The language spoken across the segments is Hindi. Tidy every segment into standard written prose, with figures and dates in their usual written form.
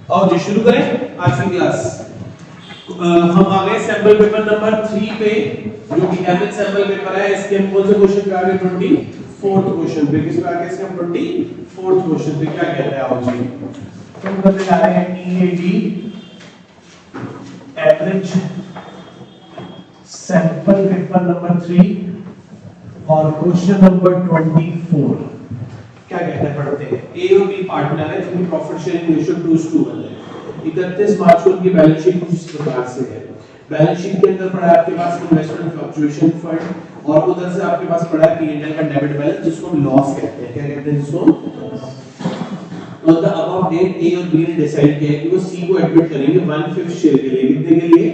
और जी शुरू करें आज की क्लास। हम आ गए सैंपल पेपर नंबर 3 पे, जो कि एमएच सैंपल पेपर है। इसके हम कौन से क्वेश्चन पे आ गए? 24th क्वेश्चन पे। किस पे आ गए? इसके हम 24th क्वेश्चन पे। क्या कहते हैं आओ जी, तुम करने जा रहे हैं TAD average sample paper number 3 और क्वेश्चन नंबर 24। क्या कहते हैं पढ़ते हैं। ए और बी पार्टनर है जिनकी प्रॉफिट शेयरिंग रेशियो 2:1 है। 31 मार्च को उनकी बैलेंस शीट कुछ इस प्रकार से है। बैलेंस शीट के अंदर पड़ा है आपके पास इन्वेस्टमेंट फ्लक्चुएशन फंड, और उधर से आपके पास पड़ा है पी&एल का डेबिट बैलेंस, जिसको हम लॉस कहते हैं। क्या कहते हैं जिसको? On the above date A और B ने डिसाइड किया कि वो C को एडमिट करेंगे 1/5 शेयर के लिए। कितने के लिए?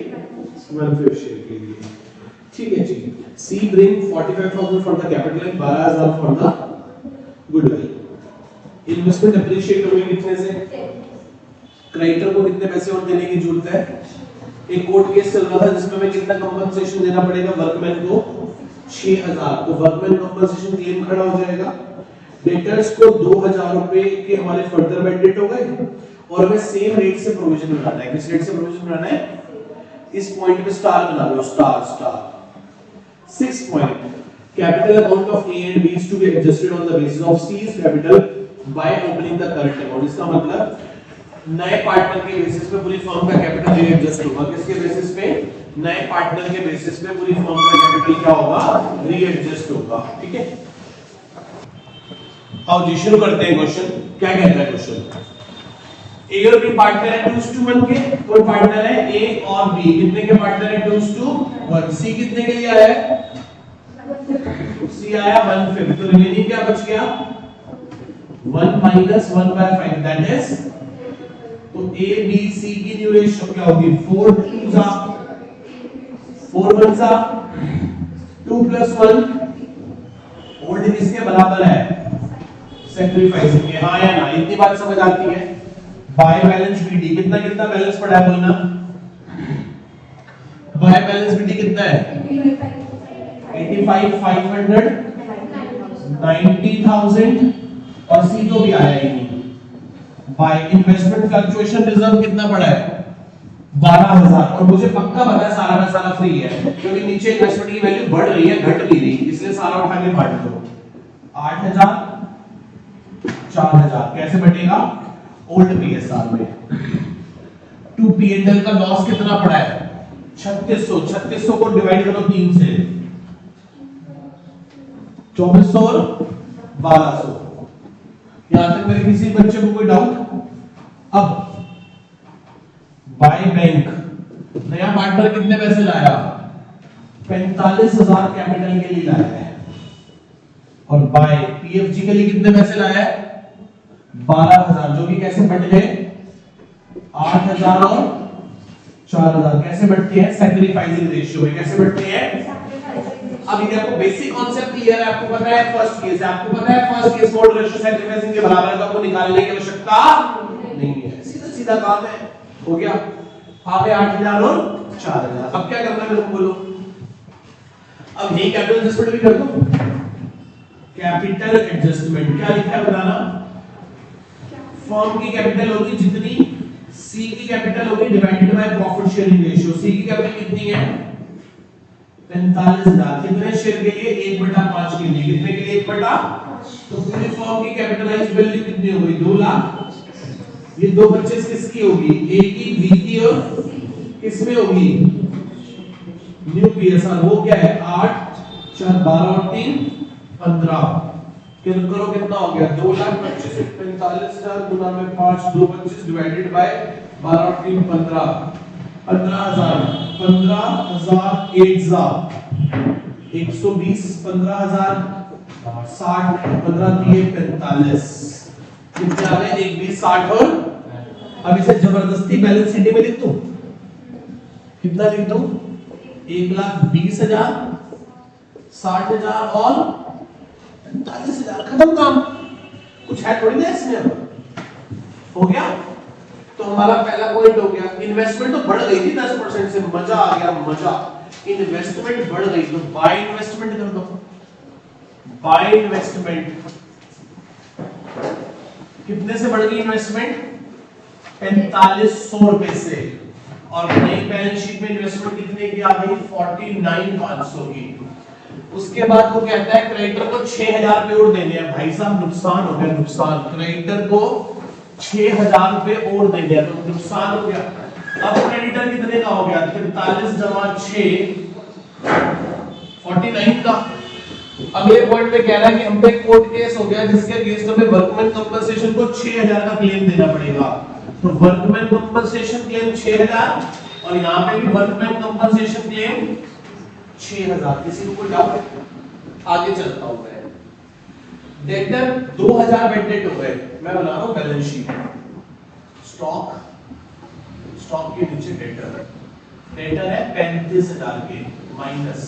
1/5 शेयर के लिए। ठीक है जी। C bring 45,000 for the capital and 12,000 for the goodwill। Investment appreciate होंगे कितने से? क्रेडिटर को कितने पैसे और देने की जरूरत है? एक कोर्ट केस चल रहा था जिसमें हमें कितना कंपनसेशन देना पड़ेगा वर्कमैन को? 6,000। तो वर्कमैन कंपनसेशन क्लेम खड़ा हो जाएगा। डेटर्स को 2,000 रुपए के हमारे फर्दर बेनिफिट हो गए, और हमें सेम रेट से प्रोविजन बनाना है। किस रेट से प्रोविजन बनाना है? इस पॉइंट पे स्टार बना लो, star star. 6th point, capital account of A and B is to be adjusted on the basis of सी's capital by opening the current account. इसका मतलब नए पार्टनर के बेसिस पे पूरी फर्म का कैपिटल रीएडजस्ट होगा। किसके बेसिस पे? नए पार्टनर के बेसिस पे पूरी फर्म का कैपिटल क्या होगा? रीएडजस्ट होगा। ठीक है, आओ जी शुरू करते हैं क्वेश्चन। क्या कहता है क्वेश्चन? ए और बी पार्टनर है 2:1 के। कोई पार्टनर है ए और बी, कितने के पार्टनर है? 2:1। सी कितने के लिए आया है? सी आया 1/5। तो रिमेनिंग क्या बच गया? 1 - 1/5 दैट इज, तो ए बी सी की न्यू रेशियो क्या होगी? 4 2 जा 4 1 जा 2 + 1 ओल्ड किसके बराबर है? सैक्रिफाइसिंग के। हाँ या ना, इतनी बात समझ आती है। बाय बैलेंस बीडी कितना कितना बैलेंस पड़ा है बोलना। बाय बैलेंस बीडी कितना है? 85,500 90,000, और सी तो भी आया ही नहीं। बाय इन्वेस्टमेंट फ्लक्चुएशन रिजर्व कितना पड़ा है? 12,000। और मुझे पक्का पता है सारा का सारा फ्री है, क्योंकि नीचे इन्वेस्टमेंट की वैल्यू बढ़ रही है घट नहीं रही, इसलिए सारा उठा के बांट दो। 8,000 4,000 कैसे बटेगा? ओल्ड पीएसआर में। टू पी&एल का लॉस कितना पड़ा है? 3600। 3600 को डिवाइड करो 3 से, 2400 और 1200। यहां तक मेरे किसी बच्चे को कोई डाउट? अब बाय बैंक नया पार्टनर कितने पैसे लाया? 45,000 कैपिटल के लिए लाया है। और बाय पीएफजी के लिए कितने पैसे लाया है? 12,000, जो कि कैसे बट गए? 8,000 और 4,000। कैसे बढ़ते हैं? सैक्रिफाइसिंग रेशियो में। कैसे बढ़ते हैं? अब ये आपको बेसिक कांसेप्ट क्लियर है, आपको पता है फर्स्ट केस है, आपको पता है first case mole ratio sacrificing के बराबर है, तो आपको निकालने की आवश्यकता नहीं है। सीधा सीधा काम है, हो गया। आ गए 8,000 और 4,000। अब क्या करना है मेरे को बोलो। अब यही कैपिटल एडजस्टमेंट भी कर दो। कैपिटल एडजस्टमेंट क्या लिखा है बताना? फर्म की कैपिटल होगी जितनी, सी की कैपिटल होगी divided by profit sharing ratio. C की कैपिटल कितनी है? 45,000। कितने शेयर के लिए? 1/5 के लिए। कितने के लिए? 1/5। तो पूरी फर्म की कैपिटलाइज्ड वैल्यू कितनी हो गई? 2 लाख। ये दो परचेज किसकी होगी? ए की, बी की, और किसमें होगी? New PSR. वो क्या है? 8 4 12 और 3 15। करो कितना हो गया? 2,25,000 45,000 गुना में 5 2 25 डिवाइडेड बाय 12 और 3 15 15,000 15,000 120 15,000 60 15 3 45। कितने आ गए? 1 20 60 और अब इसे जबरदस्ती बैलेंस शीट में लिख दूं। कितना लिख दूं? 1,20,000 60,000 और 45,000। खत्म काम। कुछ है थोड़ी ना इसमें। हो गया। तो हमारा पहला पॉइंट हो गया। इन्वेस्टमेंट तो बढ़ गई थी 10% से, मजा आ गया मजा। इन्वेस्टमेंट बढ़ गई तो बाय इन्वेस्टमेंट कर दो। बाय इन्वेस्टमेंट कितने से बढ़ गई इन्वेस्टमेंट? 4500 रुपए से। और नई बैलेंस शीट में इन्वेस्टमेंट कितने की आ गई? 49,500 की। उसके बाद वो कहता है क्रेडिटर को 6,000 रुपए और देने हैं। भाई साहब नुकसान हो गया, नुकसान। क्रेडिटर को 6,000 रुपए और देने हैं, तो नुकसान हो गया। अब क्रेडिटर कितने का हो गया? 43 जमा 6 49 का। अगले पॉइंट में कह रहा है कि हम पे कोर्ट केस हो गया जिसके अगेंस्ट हमें वर्कमैन कंपनसेशन को 6,000 का क्लेम देना पड़ेगा। तो वर्कमैन कंपनसेशन क्लेम 6,000 और यहाँ पे भी वर्कमैन कंपनसेशन क्लेम 6,000। किसी को कोई डाउट? आगे चलता हूं मैं। डेटर 2,000 बेड डेट हो गए। मैं बना रहा हूं बैलेंस शीट। स्टॉक, स्टॉक के नीचे डेटर, डेटर है 35,000 के माइनस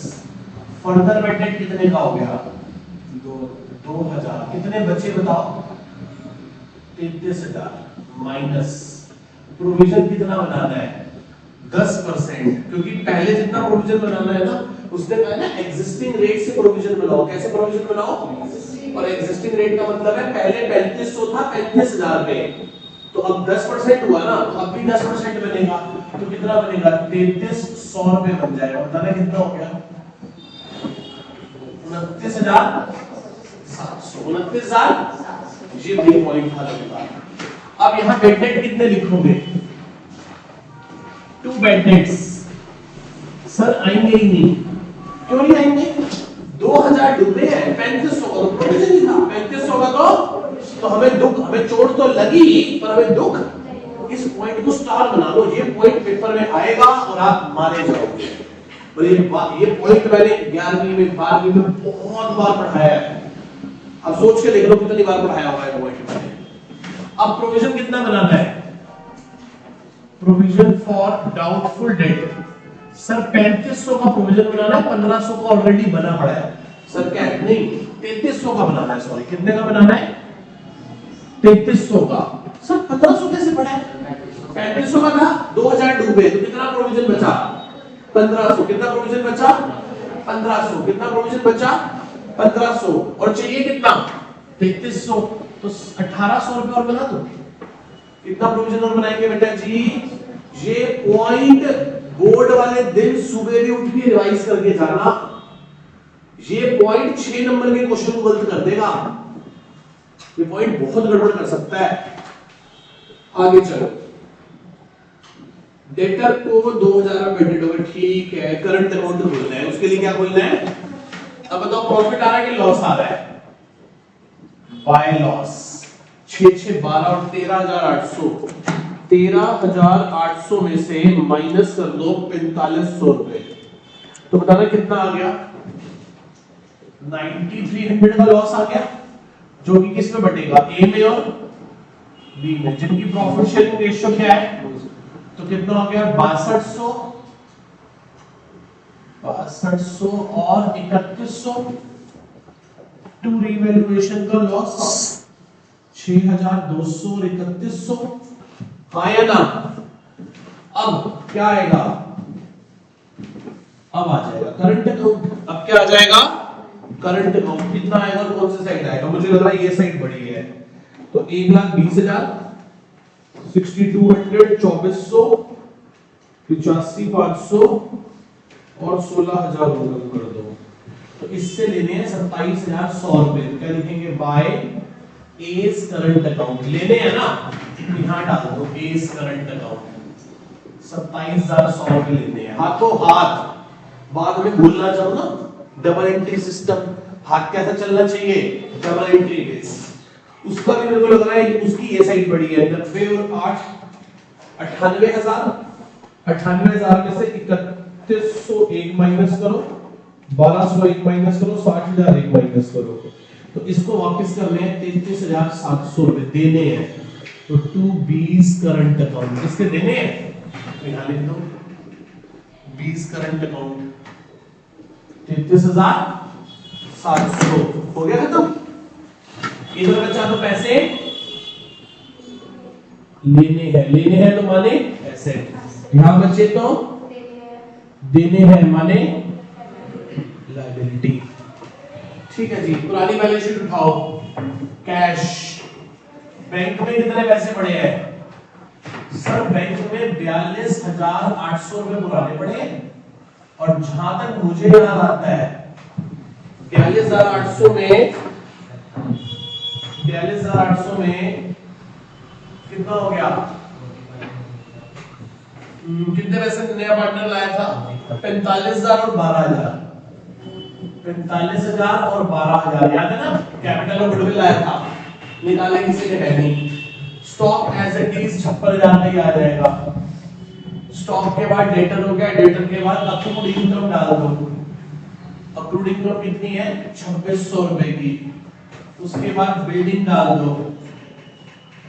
फर्दर बेड डेट कितने का हो गया? 2,000। कितने बचे बताओ? 33,000 माइनस प्रोविजन कितना बनाना है? 10%। क्योंकि पहले जितना प्रोविजन बनाना है ना, उसने कहा ना एग्जिस्टिंग रेट से प्रोविजन बनाओ। कैसे प्रोविजन बनाओ? और एग्जिस्टिंग रेट का मतलब है पहले 3500 था 35,000 पे, तो अब 10% हुआ ना, तो अब भी 10% बनेगा। तो कितना बनेगा? 3300 रुपए बन जाएगा। बताना कितना हो गया? 29,700। 29,000। ये वही पॉइंट था लगेगा। अब यहाँ बेड डेट कितने लिखोगे? 2 बेड डेट्स। सर आएंगे ही नहीं। क्यों नहीं आएंगे? 2,000 डूबे हैं, 3500 का तो प्रोविजन ही था। 3500 का तो हमें दुख, हमें चोट तो लगी पर हमें दुख। इस पॉइंट को स्टार बना लो। ये पॉइंट पेपर में आएगा और आप मारे जाओगे। और ये पॉइंट मैंने 11वीं में 12वीं में बहुत बार पढ़ाया है। अब सोच के देख लो कितनी बार पढ़ाया हुआ है पॉइंट मैंने। अब प्रोविजन कितना बनाना है? Provision for doubtful debt. Sir 3500 का प्रोविजन बनाना है, 1500 का ऑलरेडी बना पड़ा है। सर क्या नहीं, 3300 का बनाना है। सॉरी, कितने का बनाना है? 3300 का। सर 1500 कैसे पड़ा है? 3500 का था, 2,000 डूबे, तो कितना प्रोविजन बचा? 1500। कितना प्रोविजन बचा? 1500। कितना प्रोविजन बचा? 1500। और चाहिए कितना? 3300। तो 1,800 रुपए और बना दो। कितना प्रोविजन और बनाएंगे बेटा जी? ये पॉइंट बोर्ड वाले दिन सुबह भी उठ के रिवाइज करके जाना। ये पॉइंट 6 नंबर के क्वेश्चन को गलत कर देगा। ये पॉइंट बहुत गड़बड़ कर सकता है। आगे चलो। डेटर को 2,000 बेड हो गए, ठीक है। करंट अकाउंट खोलना है, उसके लिए क्या खोलना है? अब बताओ प्रॉफिट आ रहा है कि लॉस आ रहा है? By loss. 6 6 12 और 13,800। 13,800 में से माइनस कर दो 4,500 रुपए। तो बताना कितना आ गया? 9,300 का लॉस आ गया, जो कि किस में बटेगा? ए में और बी में, जिनकी प्रॉफिट शेयरिंग रेशियो क्या है? तो कितना हो गया? 6200 और 3100 टू रिवैल्यूएशन का लॉस 6,200 और 3100। आया ना? अब क्या आएगा? अब आ जाएगा करंट अकाउंट। अब क्या आ जाएगा? Current account. कितना आएगा और कौन सी साइड आएगा? मुझे लग रहा है ये साइड बड़ी है, तो 1,20,000, 6,200, 2,400, 85,500 और 16,000 कर दो। तो इससे लेने हैं 27,100 रुपए। क्या लिखेंगे? By S current account. लेने हैं ना, यहां डाल दो एस करंट अकाउंट। 27,100 रुपए लेने हैं हाथों हाथ। बाद में भूलना चाहो ना, डबल एंट्री सिस्टम हाथ कैसा चलना चाहिए? Double entry base. उसका भी मेरे को लग रहा है उसकी ये साइड बड़ी है। 90 और 8 98,000। 98,000 में से 3,100 एक माइनस करो, 1,200 एक माइनस करो, 60,000 एक माइनस करो। तो इसको वापस करने हैं 33,700 रुपए देने हैं। तो 2 बीस करंट अकाउंट इसके देने हैं, तो यहां लिख दो 20 करंट अकाउंट। 33,700 हो गया खत्म। इधर बचा तो पैसे लेने हैं तो माने एसेट, यहां बचे तो देने हैं माने लायबिलिटी। ठीक है जी, पुरानी बैलेंस शीट उठाओ। कैश बैंक में कितने पैसे पड़े हैं? सर बैंक में 42,800 रुपए पुराने पड़े और जहां तक मुझे याद आता है 42,800 में कितना हो गया, कितने पैसे नया पार्टनर लाया था? 45,000 और 12,000, 45,000 और 12,000, याद है ना? कैपिटल और गुडविल लाया था, निकाले किसी ने है नहीं। स्टॉक एज इट इज 56,000 में आ जाएगा। स्टॉक के बाद डेटर हो गया, डेटर के बाद अक्रूड इनकम डाल दो। अक्रूड इनकम कितनी है? 2600 रुपए की। उसके बाद बिल्डिंग डाल दो,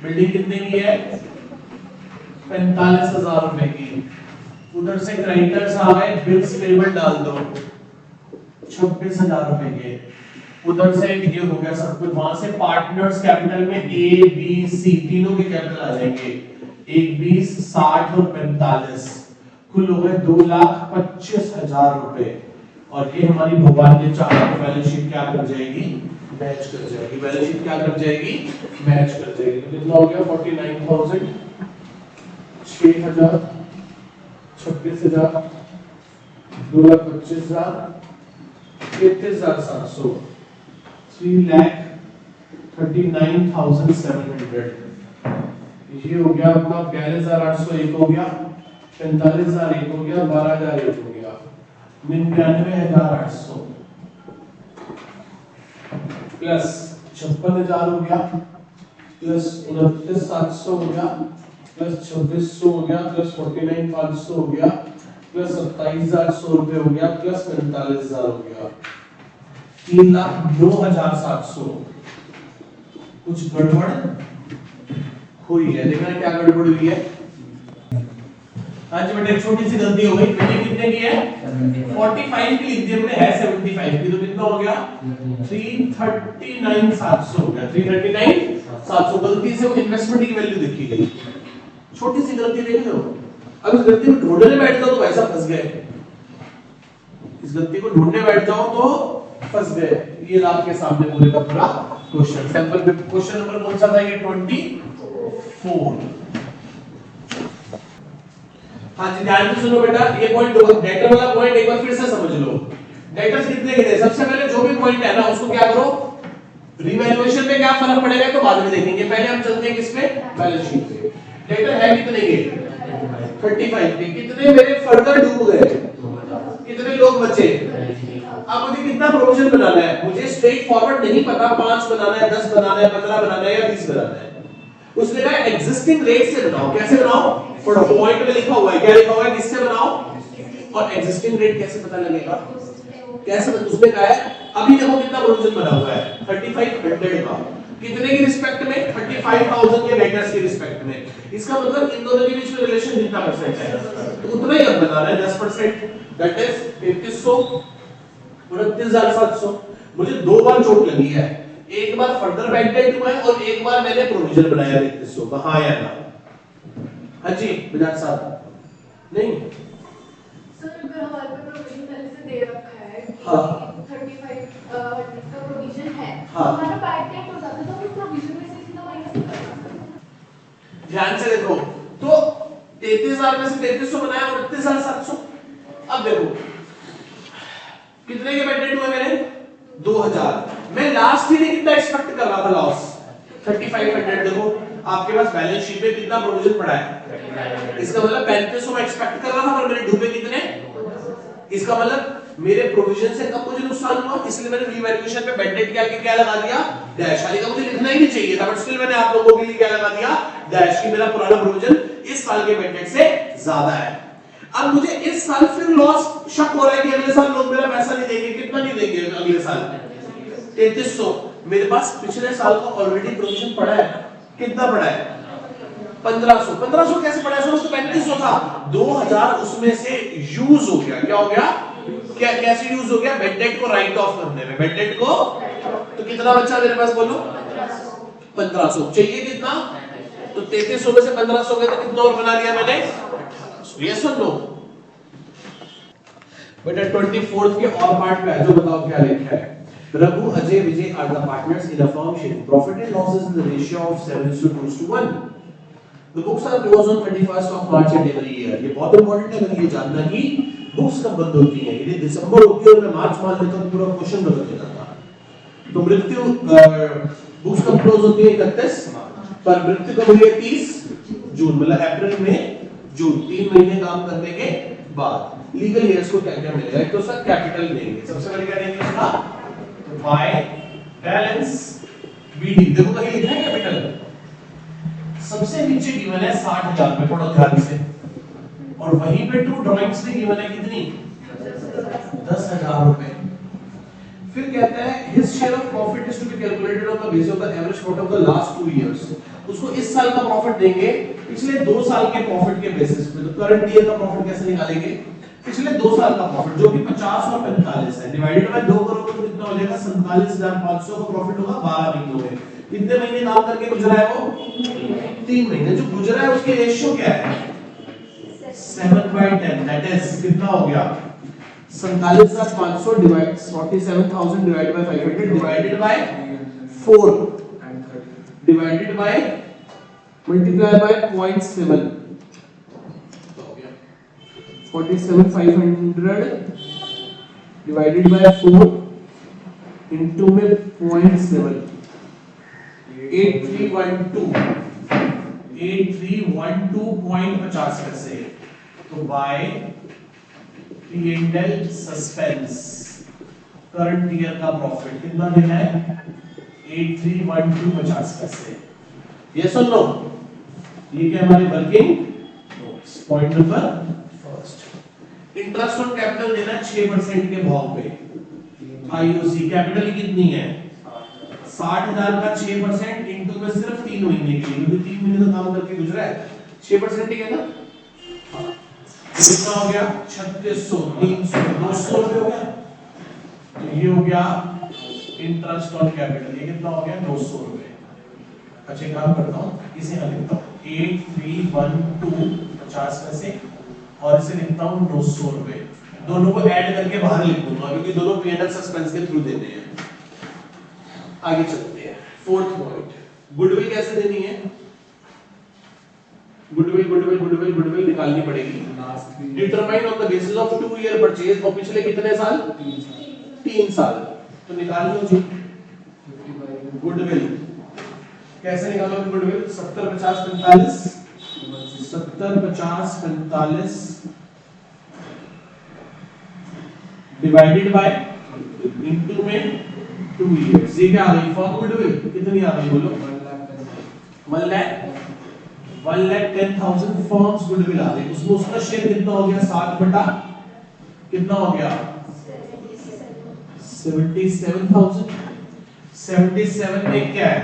बिल्डिंग कितने की है? 45,000 रुपए की। उधर से क्रेडिटर्स आ गए, बिल्स पेबल डाल दो 26,000 रुपए के। उधर से ये हो गया सब कुछ। वहां से पार्टनर्स कैपिटल में ए बी सी तीनों के कैपिटल आ जाएंगे, 1 20 60 और 45, कुल हो गए 2,25,000 रुपए। और ये हमारी भोपाल के चार बैलेंस शीट क्या कर जाएगी? मैच कर जाएगी। बैलेंस शीट क्या कर जाएगी? मैच कर जाएगी। तो कितना हो गया? 49,000, 6,000, 26,000, 2,25,000, 33,700, 3,39,700। ये हो गया आपका 42,800 एक हो गया, 45,000 एक हो गया, 12,000 एक हो गया, 99,800 प्लस 56,000 हो गया, प्लस 29,700 हो गया, प्लस 2600 हो गया, प्लस 49,500 हो गया, प्लस 27,800 रुपए हो गया, प्लस 45,000 हो गया, 3,09,700। कुछ गड़बड़ हुई है? देखना क्या गड़बड़ हुई है। आज बेटा एक छोटी सी गलती हो गई। मैंने कितने की है? 45 की लिख दी हमने, है 75 की, तो कितना हो गया? 339,700 हो गया। 339,700 गलती से वो इन्वेस्टमेंट की वैल्यू देखी गई। छोटी सी गलती देख लो। अब इस गलती को ढूंढने बैठ जाओ तो वैसा फंस गए। इस गलती को ढूंढने बैठ जाओ तो फंस गए। ये आपके सामने पूरे का पूरा क्वेश्चन। सैंपल क्वेश्चन नंबर कौन सा था? ये 24। हाँ जी, ध्यान से सुनो बेटा। ये पॉइंट डेटर वाला पॉइंट एक बार फिर से समझ लो। डेटर्स कितने के थे? सबसे पहले जो भी पॉइंट है ना उसको क्या करो, रिवैल्यूएशन में क्या फर्क पड़ेगा तो बाद में देखेंगे। पहले हम चलते हैं किस पे? बैलेंस शीट पे। डेटर है कितने के? 35 के। कितने मेरे फर्दर डूब गए? कितने लोग बचे? अब मुझे कितना प्रोविजन बनाना है? मुझे स्ट्रेट फॉरवर्ड नहीं पता 5 बनाना है, 10 बनाना है, 15 बनाना है या 20 बनाना है। उसने कहा एग्जिस्टिंग रेट से बनाओ। कैसे बनाओ? पॉइंट में लिखा हुआ है, क्या लिखा हुआ है? किससे बनाओ? और एग्जिस्टिंग रेट कैसे पता लगेगा? कैसे? उसने कहा है अभी देखो कितना प्रोविजन बना हुआ है 3500 का। कितने की रिस्पेक्ट में? 35,000 के डेटर्स की रिस्पेक्ट में। इसका मतलब इन दोनों के बीच में रिलेशन कितना परसेंट है? तो उतना ही अब बनाना है, 10%, दैट इज 3300, 29,700। मुझे दो बार चोट लगी है, एक बार फर्दर बैकडेट हुआ है और एक बार मैंने प्रोविजन बनाया 3300 का। हाँ या ना? हाँ जी बिलाल साहब। नहीं सर, अगर हमारे पास प्रोविजन पहले से दे रखा है कि हाँ 35 का प्रोविजन है, हाँ। हमारा बैकडेट हो जाता है तो उस प्रोविजन में से सीधा माइनस कर सकते हैं। ध्यान से देखो, तो 33,000 में से 3300 बनाया और 29,700। अब देखो कितने के बैकडेट हुए मेरे? 2,000। मैं लास्ट ईयर कितना एक्सपेक्ट कर रहा था लॉस? 3500। देखो आपके पास बैलेंस शीट में कितना प्रोविजन पड़ा है? इसका मतलब 3500 मैं एक्सपेक्ट कर रहा था, पर मेरे डूबे कितने? इसका मतलब मेरे प्रोविजन से कब मुझे नुकसान हुआ, इसलिए मैंने रीवैल्यूएशन पे बैकडेट क्या लगा दिया? डैश। हालांकि मुझे लिखना ही नहीं चाहिए था, बट स्टिल मैंने आप लोगों के लिए क्या लगा दिया? डैश। कि मेरा पुराना प्रोविजन इस साल के बैकडेट से ज्यादा है। अब मुझे इस साल फिर लॉस शक हो रहा है कि अगले साल लोग मेरा पैसा नहीं देंगे। कितना नहीं देंगे अगले साल? 3300। मेरे पास पिछले साल का ऑलरेडी प्रोविजन पड़ा है। कितना पड़ा है? 1500। 1500 कैसे पड़ा है? सर उसको 3500 था, 2000 उसमें से यूज हो गया। क्या हो गया? क्या कैसे यूज हो गया? बैकडेट को राइट ऑफ करने में। बैकडेट को तो कितना बचा मेरे पास बोलो? 1500। चाहिए कितना? तो 3300 में से 1500 गए तो कितना और बना लिया मैंने? 1800। यस और नो? बेटा 24th के और पार्ट पे जो बताओ क्या लिखा है? Raghu, Ajay, Vijay are the partners in a firm sharing profit and losses in the ratio of 7:2:1. The books are closed on 31st of March at every year. ये बहुत इंपॉर्टेंट है, अगर ये जानना कि बुक्स कब बंद होती हैं। यदि दिसंबर होती है और मैं मार्च मान लेता हूं, पूरा क्वेश्चन बदल देता था। तो मृत्यु बुक्स कब क्लोज होती है? 31 पर मृत्यु कब हुई है? 30 जून, मतलब अप्रैल में जून, 3 महीने काम करने के बाद। लीगल ईयर्स को क्या क्या मिलेगा? एक तो सर कैपिटल देंगे, सबसे पहले क्या देंगे इसका? By balance BD. देखो कहीं लिखा है कैपिटल? सबसे नीचे गिवन है 60,000 रुपए, पढ़ो ध्यान से, और वहीं पे टू ड्राइंग्स में गिवन है कितनी? 10,000 रुपए। फिर कहता है his share of profit is to be calculated on the basis of the average profit of the last 2 years। उसको इस साल का प्रॉफिट देंगे पिछले 2 साल के प्रॉफिट के बेसिस पे। तो करंट ईयर का प्रॉफिट कैसे निकालेंगे? पिछले 2 साल का प्रॉफिट जो कि 50 और 45 है, डिवाइडेड बाय 2 करोड़, तो कितना हो जाएगा? 47,500 का प्रॉफिट होगा 12 महीनों में। कितने महीने काम करके गुजरा है वो? 3 महीने। जो गुजरा है उसके रेशियो क्या है? 7/10, दैट इज कितना हो गया? 47,500 divide 47,000 divided by 500 divided by 4 divided by multiply by 0.7 हो गया 47,500 डिवाइडेड बाय 4 इनटू में 0.7 8312.50 पैसे। तो by P&L suspense current year का प्रॉफिट कितना देना है? 8312.50 पैसे। यस और नो? ये क्या हमारे working notes. Point number first, interest on capital देना है 6% के भाव पे। आईओसी कैपिटल कितनी है? 60,000 का 6% इनटू में सिर्फ 3 महीने के लिए, क्योंकि 3 महीने का काम करके गुजरा है, 6% ही है ना। कितना हो गया? 3600, 300, 200 रुपए हो गया। तो ये हो गया इंटरेस्ट ऑन कैपिटल। ये कितना हो गया? 200 रुपए। अच्छा काम करता हूँ, इसे यहाँ लिखता हूँ 8312.50 पैसे और इसे लिखता हूँ 200 रुपए। दोनों को ऐड करके बाहर लिख दूंगा क्योंकि दोनों P&L सस्पेंस के थ्रू देने हैं। आगे चलते हैं। फोर्थ पॉइंट, गुडविल कैसे देनी है? गुडविल निकालनी पड़ेगी। Determine on the basis of 2 year purchase, और पिछले कितने साल? 3 साल। तो निकाल लो जी गुडविल। कैसे निकालोगे गुडविल? 70 50 45 70 50 45 डिवाइडेड बाय इनटू में 2 इयर्स। ये क्या आ गई? फॉर्म गुडविल कितनी आ गई बोलो? 1,10,000 फॉर्म्स गुडविल आ गई। उसमें उसका शेयर कितना हो गया? 7 बटा कितना हो गया? 77,000। 77 में क्या है?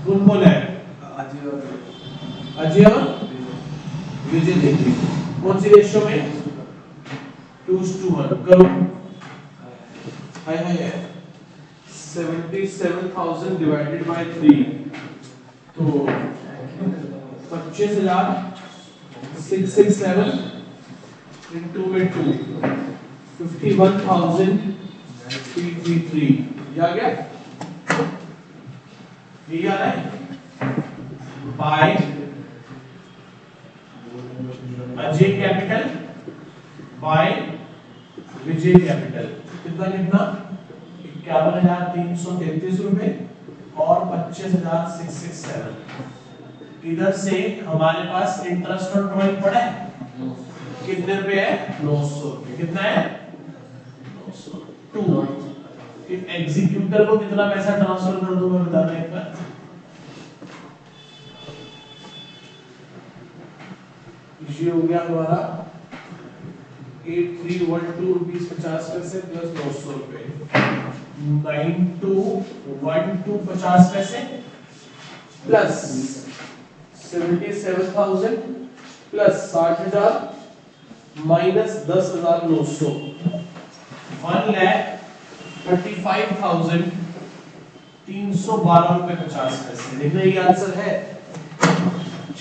कौन है? अजय और विजय देखिए कौन सी रेशियो में? 2:1 करो। हाय 77,000 डिवाइडेड बाय 3, तो 25,667 इनटू में 2 51,333। ये आ गया? ये आ रहा है by Ajay capital by Vijay capital. कितना कितना? 51,333 रुपए और 25,667। इधर से हमारे पास इंटरेस्ट और ड्रॉइंग पड़ा है कितने रुपए है? 900 रुपए। कितना है? 900। 2 एग्जीक्यूटर को कितना पैसा ट्रांसफर कर दूं मैं बताना एक बार? ये हो गया हमारा 8312 रुपीस 50 पैसे प्लस 900 रुपए 9212 50 पैसे प्लस 77,000 प्लस 60,000 माइनस 10,900 1,35,312 रुपए 50 पैसे। देखना ये आंसर है,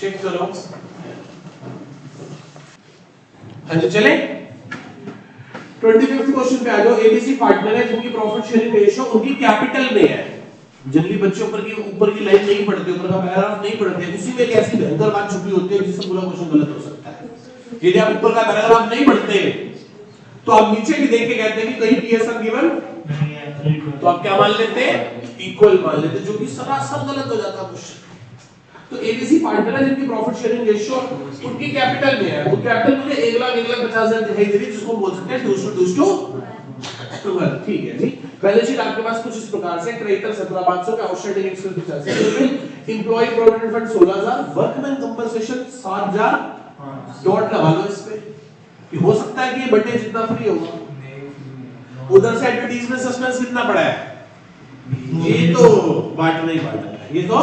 चेक करो। हाँ जी चले 25th क्वेश्चन पे आ जाओ। एबीसी पार्टनर है जिनकी प्रॉफिट शेयरिंग रेशियो उनकी कैपिटल में है जनरली बच्चे ऊपर की लाइन नहीं पढ़ते, ऊपर का पैराग्राफ नहीं पढ़ते, उसी में एक ऐसी भयंकर बात छुपी होती है जिससे पूरा क्वेश्चन गलत हो सकता है। यदि आप ऊपर का पैराग्राफ नहीं पढ़ते तो आप नीचे भी देख के कहते हैं कि कहीं पीएसआर गिवन नहीं है, तो आप क्या मान लेते हैं, इक्वल मान लेते, जो कि सरासर गलत हो जाता क्वेश्चन। तो एबीसी पार्टनर है जिनकी प्रॉफिट शेयरिंग रेशियो उनकी कैपिटल में है, वो कैपिटल मुझे 1,50,000 दिखाई दे रही है, जिसको बोल सकते हैं 2:1, ठीक है जी। बैलेंस शीट आपके पास कुछ इस प्रकार से, क्रेडिटर 17,500 का, outstanding expense 85,000, employ provident fund 16,000, workman compensation 7,000, dot लगा लो इस पे, कि हो सकता है कि ये बर्थडे जितना फ्री होगा। उधर से एडवर्टाइजमेंट सस्पेंस कितना पड़ा है, ये तो पार्टनर नहीं पार्टनर, ये तो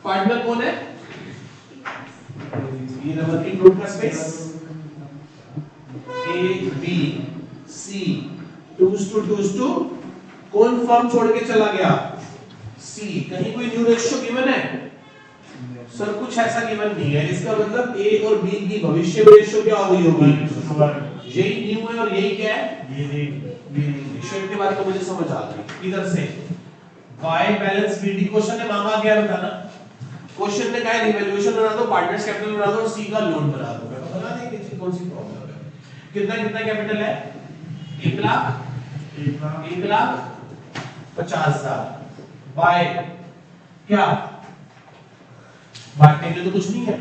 पार्टनर कौन है, ये वर्किंग ग्रुप का स्पेस ए बी सी 2:2 कौन फर्म छोड़ के चला गया, सी। कहीं कोई न्यू रेशियो गिवन है सर, कुछ ऐसा गिवन नहीं है, इसका मतलब ए और बी की भविष्य में रेशियो क्या हो गई होगी, यही न्यू है और यही क्या है, ये रेशियो के बाद तो मुझे समझ आ गई। इधर से वाई बैलेंस बीडी क्वेश्चन ने मांगा क्या बताना, क्वेश्चन ने कहा रिवैल्यूएशन बना दो, पार्टनर्स कैपिटल बना दो और सी का लोन बना दो, बता दें कि कौन सी प्रॉब्लम है। कितना कितना कैपिटल है, 1,50,000 बाय क्या, बांटने के लिए तो कुछ नहीं है,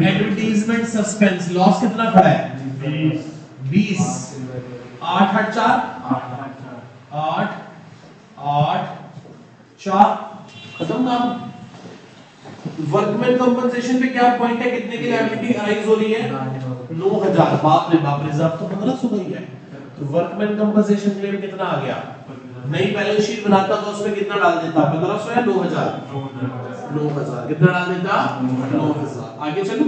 एडवर्टाइजमेंट सस्पेंस लॉस कितना पड़ा है 20, 8 8 4 खत्म काम। वर्कमैन कंपनसेशन पे क्या पॉइंट है, कितने की लायबिलिटी अराइज हो रही है, 9,000, बाप रे बाप, रिजर्व तो 1500 का ही है, तो वर्कमैन कंपनसेशन क्लेम कितना आ गया, नई बैलेंस शीट बनाता तो उसमें कितना डाल देता, 1500 या 9,000, 9,000 कितना डाल देता, 9,000। आगे चलो,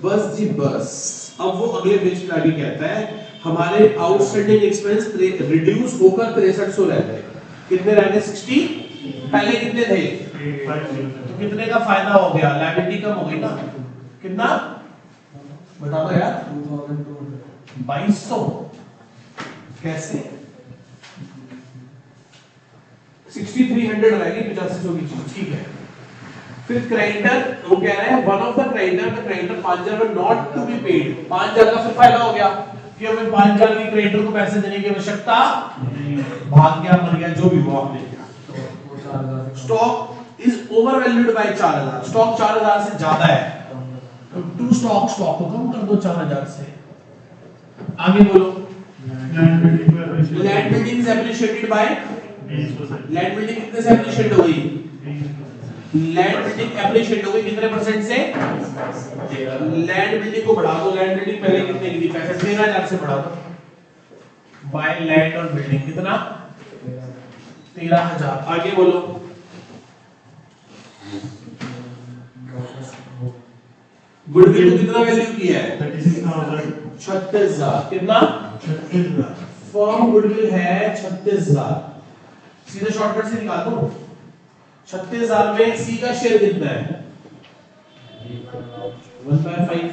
बस जी बस। अब वो अगले पेज पे आगे कहता है हमारे आउटस्टैंडिंग एक्सपेंस रिड्यूस होकर 6300 रह गए, कितने रह गए 60, पहले कितने थे, तो कितने का फायदा हो गया, लायबिलिटी कम हो गई ना, कितना बता दो यार, 2200, कैसे 6300 रहेगी 8500 की चीज, ठीक है। फिर क्रेडिटर वो कह रहा है one of the creditor 5,000 not to be paid, 5,000 का फिर फायदा हो गया कि हमें 5,000 की क्रेडिटर को पैसे देने की आवश्यकता भाग गया, मर गया, जो भी हुआ आपने किया। Stock is over valued bye 4,000, stock 4,000 से ज्यादा है, तो टू स्टॉक को कम कर दो 4,000 से। आगे बोलो, land building is appreciated by 20%, land building कितने से एप्रिशिएट हो गई, लैंड बिल्डिंग एप्रिशिएट हो गई कितने परसेंट से, लैंड बिल्डिंग को बढ़ा दो, लैंड बिल्डिंग पहले कितने की थी, पैसे 13,000 से बढ़ा दो, बाय लैंड और बिल्डिंग कितना 13,000। आगे बोलो, गुडविल को कितना वैल्यू किया है 36,000, कितना 36,000, फर्म गुडविल है 36,000, सीधे शॉर्टकट से निकाल दो, 36,000 में सी का शेयर कितना है 1/5,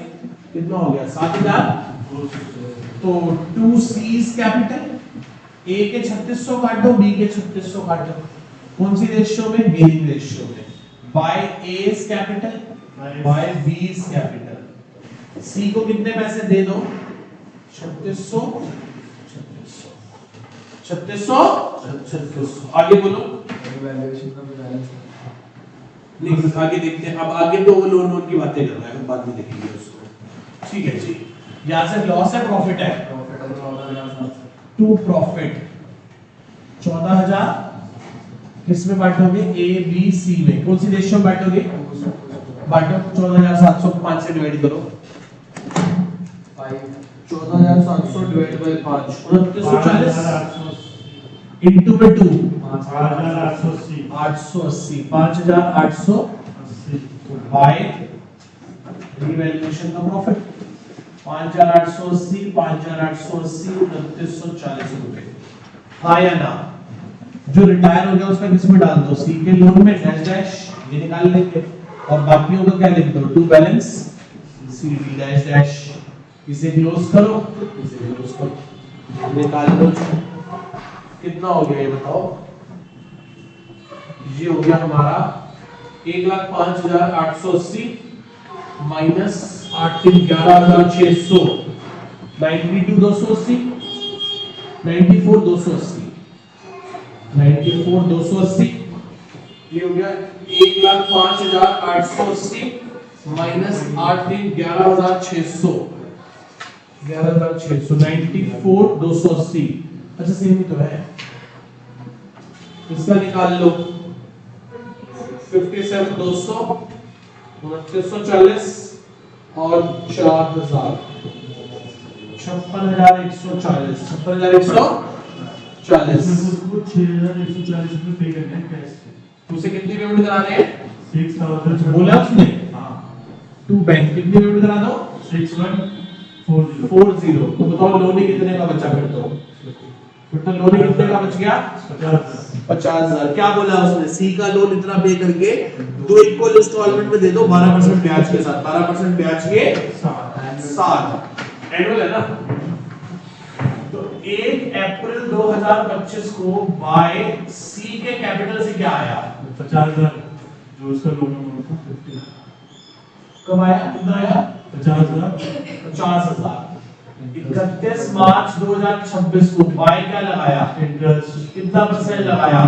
कितना हो गया 7,000, तो 2C's कैपिटल, ए के 3600 काट दो, बी के 3600 काट दो, कौन सी रेशियो में, गेनिंग रेशियो में, by A's capital by b's capital, C को कितने पैसे दे दो 3600, आगे बोलो, नहीं आगे देखते हैं, अब आगे तो वो लोन की बातें कर रहा है, बाद में देखेंगे उसको, ठीक है जी। यहां से लॉस है प्रॉफिट है, टू प्रॉफिट 14,000 किसमें बांटोगे, ए बी सी में, कौन सी रेशियो में बांटोगे, बांटो 14,700 को 5 से डिवाइड करो, 14,700 डिवाइड बाय 5 2940 इनटू में 2 880 5,880 बाय रिवैल्यूएशन का प्रॉफिट 5,880 2940 रुपए, हाँ या ना। जो रिटायर हो गया उसका किसमें डाल दो, सी के लोन में, डैश डैश ये निकाल लेंगे, और बाकियों को क्या लिख दो, to balance C D dash dash, इसे क्लोज करो, इसे क्लोज करो, निकाल लो। कितना हो गया ये बताओ। ये हो गया हमारा 1,05,880 माइनस 8,11,600 92,280 94,280 94,280 ये हो गया 1,05,880 माइनस 8,11,600 11,600 94,280। अच्छा सेम ही तो है, इसका निकाल लो 57,200 2940 और 4,000 56,140 56,140। उसको 6,140 रुपए पे करना है कैश से। उसे कितनी पेमेंट कराने हैं 6,000 बोला उसने हाँ टू बैंक कितनी पेमेंट करा दो 6140 तो बताओ लोन कितने का बचा फिर तो लोन कितने का बच गया 50,000 50,000। क्या बोला उसने सी का लोन इतना पे करके दो इक्वल इंस्टॉलमेंट में दे दो 12% ब्याज के साथ 12% ब्याज के साथ एनुअल है ना। तो 1 अप्रैल 2025 को बाय सी के कैपिटल से क्या आया 50,000 जो उसका लोन अमाउंट था 50 कब आया कितना आया 50,000 50,000। 31 मार्च 2026 को बाय क्या लगाया इंटरेस्ट कितना परसेंट लगाया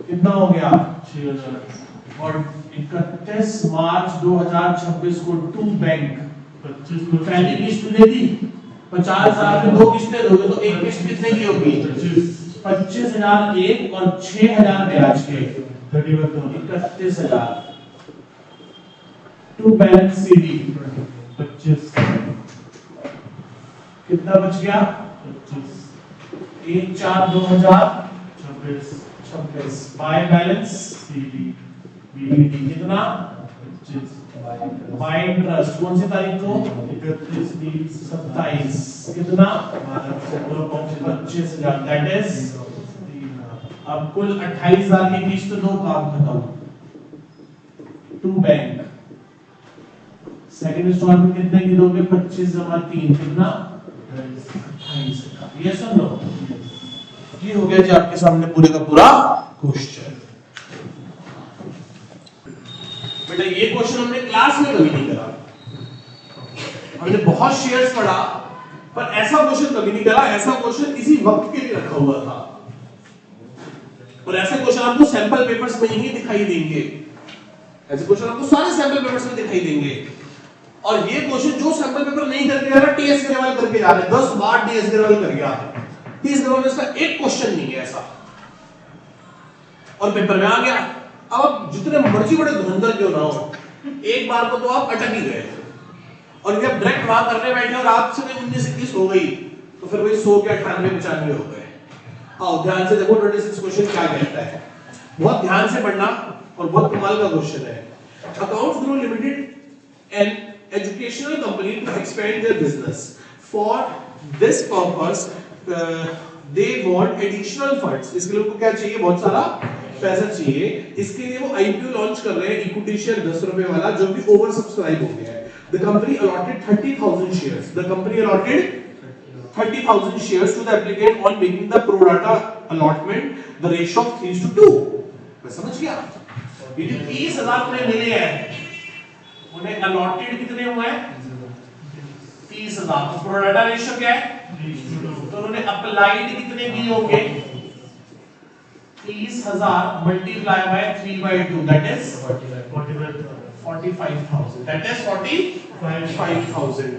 कितना हो गया 6,000 और 31 मार्च 2026 को टू बैंक 25 को पहली किस्त दे दी 50,000 में दो किस्तें दोगे तो एक किस्त कितने की होगी 25,000 एक और 6,000 ब्याज के 31,000। टू बैलेंस सीडी 25 कितना बच गया 25 1/4/2026 बाय बैलेंस सीडी बीडी कितना 25 बाय इंटरेस्ट कौन सी तारीख को 31/30/27 कितना 25,000 दैट इज अब कुल 28,000 की किस्त दो काम खत्म। टू बैंक सेकंड इंस्टॉलमेंट कितने की दोगे 25 जमा 3 कितना 28,000। ये सुन लो ये हो गया जी आपके सामने पूरे का पूरा क्वेश्चन। बेटा ये क्वेश्चन हमने क्लास में कभी नहीं करा, हमने बहुत शेयर्स पढ़ा पर ऐसा क्वेश्चन कभी नहीं करा। ऐसा क्वेश्चन इसी वक्त के लिए रखा हुआ था और ऐसे क्वेश्चन आपको सैंपल पेपर्स में ही दिखाई देंगे। ऐसे क्वेश्चन आपको सारे सैंपल पेपर्स में दिखाई देंगे और ये क्वेश्चन जो सैंपल पेपर नहीं करके जा रहा टीएस ग्रेवाल करके जा रहे हैं 10 बार टीएस ग्रेवाल कर गया 30 ग्रेवाल में इसका एक क्वेश्चन नहीं है ऐसा और पेपर में आ गया। अब जितने मर्जी बड़े धुरंधर क्यों ना हो एक बार को तो आप अटक ही गए और जब डायरेक्ट वहां करने बैठे और आपसे 19-21 हो गई तो फिर वही 100 के 98-95 हो गए। आओ ध्यान से देखो 26 क्वेश्चन क्या कहता है, बहुत ध्यान से पढ़ना और बहुत कमाल का क्वेश्चन है। Accounts grow limited an educational company to expand their business. For this purpose, they want additional funds. इसके लिए उनको क्या चाहिए बहुत सारा पैसा चाहिए। इसके लिए वो IPO लॉन्च कर रहे हैं इक्विटी शेयर 10 रुपए वाला जो कि ओवर सब्सक्राइब हो गया है। The company allotted 30,000 shares. The company allotted 30,000 shares to the applicant on making the pro rata allotment the ratio of 3:2. मैं समझ गया। ये 30,000 उन्हें मिले हैं उन्हें अलॉटेड कितने हुए हैं 30,000 तो प्रो राटा रेशियो क्या है तो उन्होंने अप्लाइड कितने किए होंगे 30,000 multiply by 3/2 that is 45,000 that is 45,000।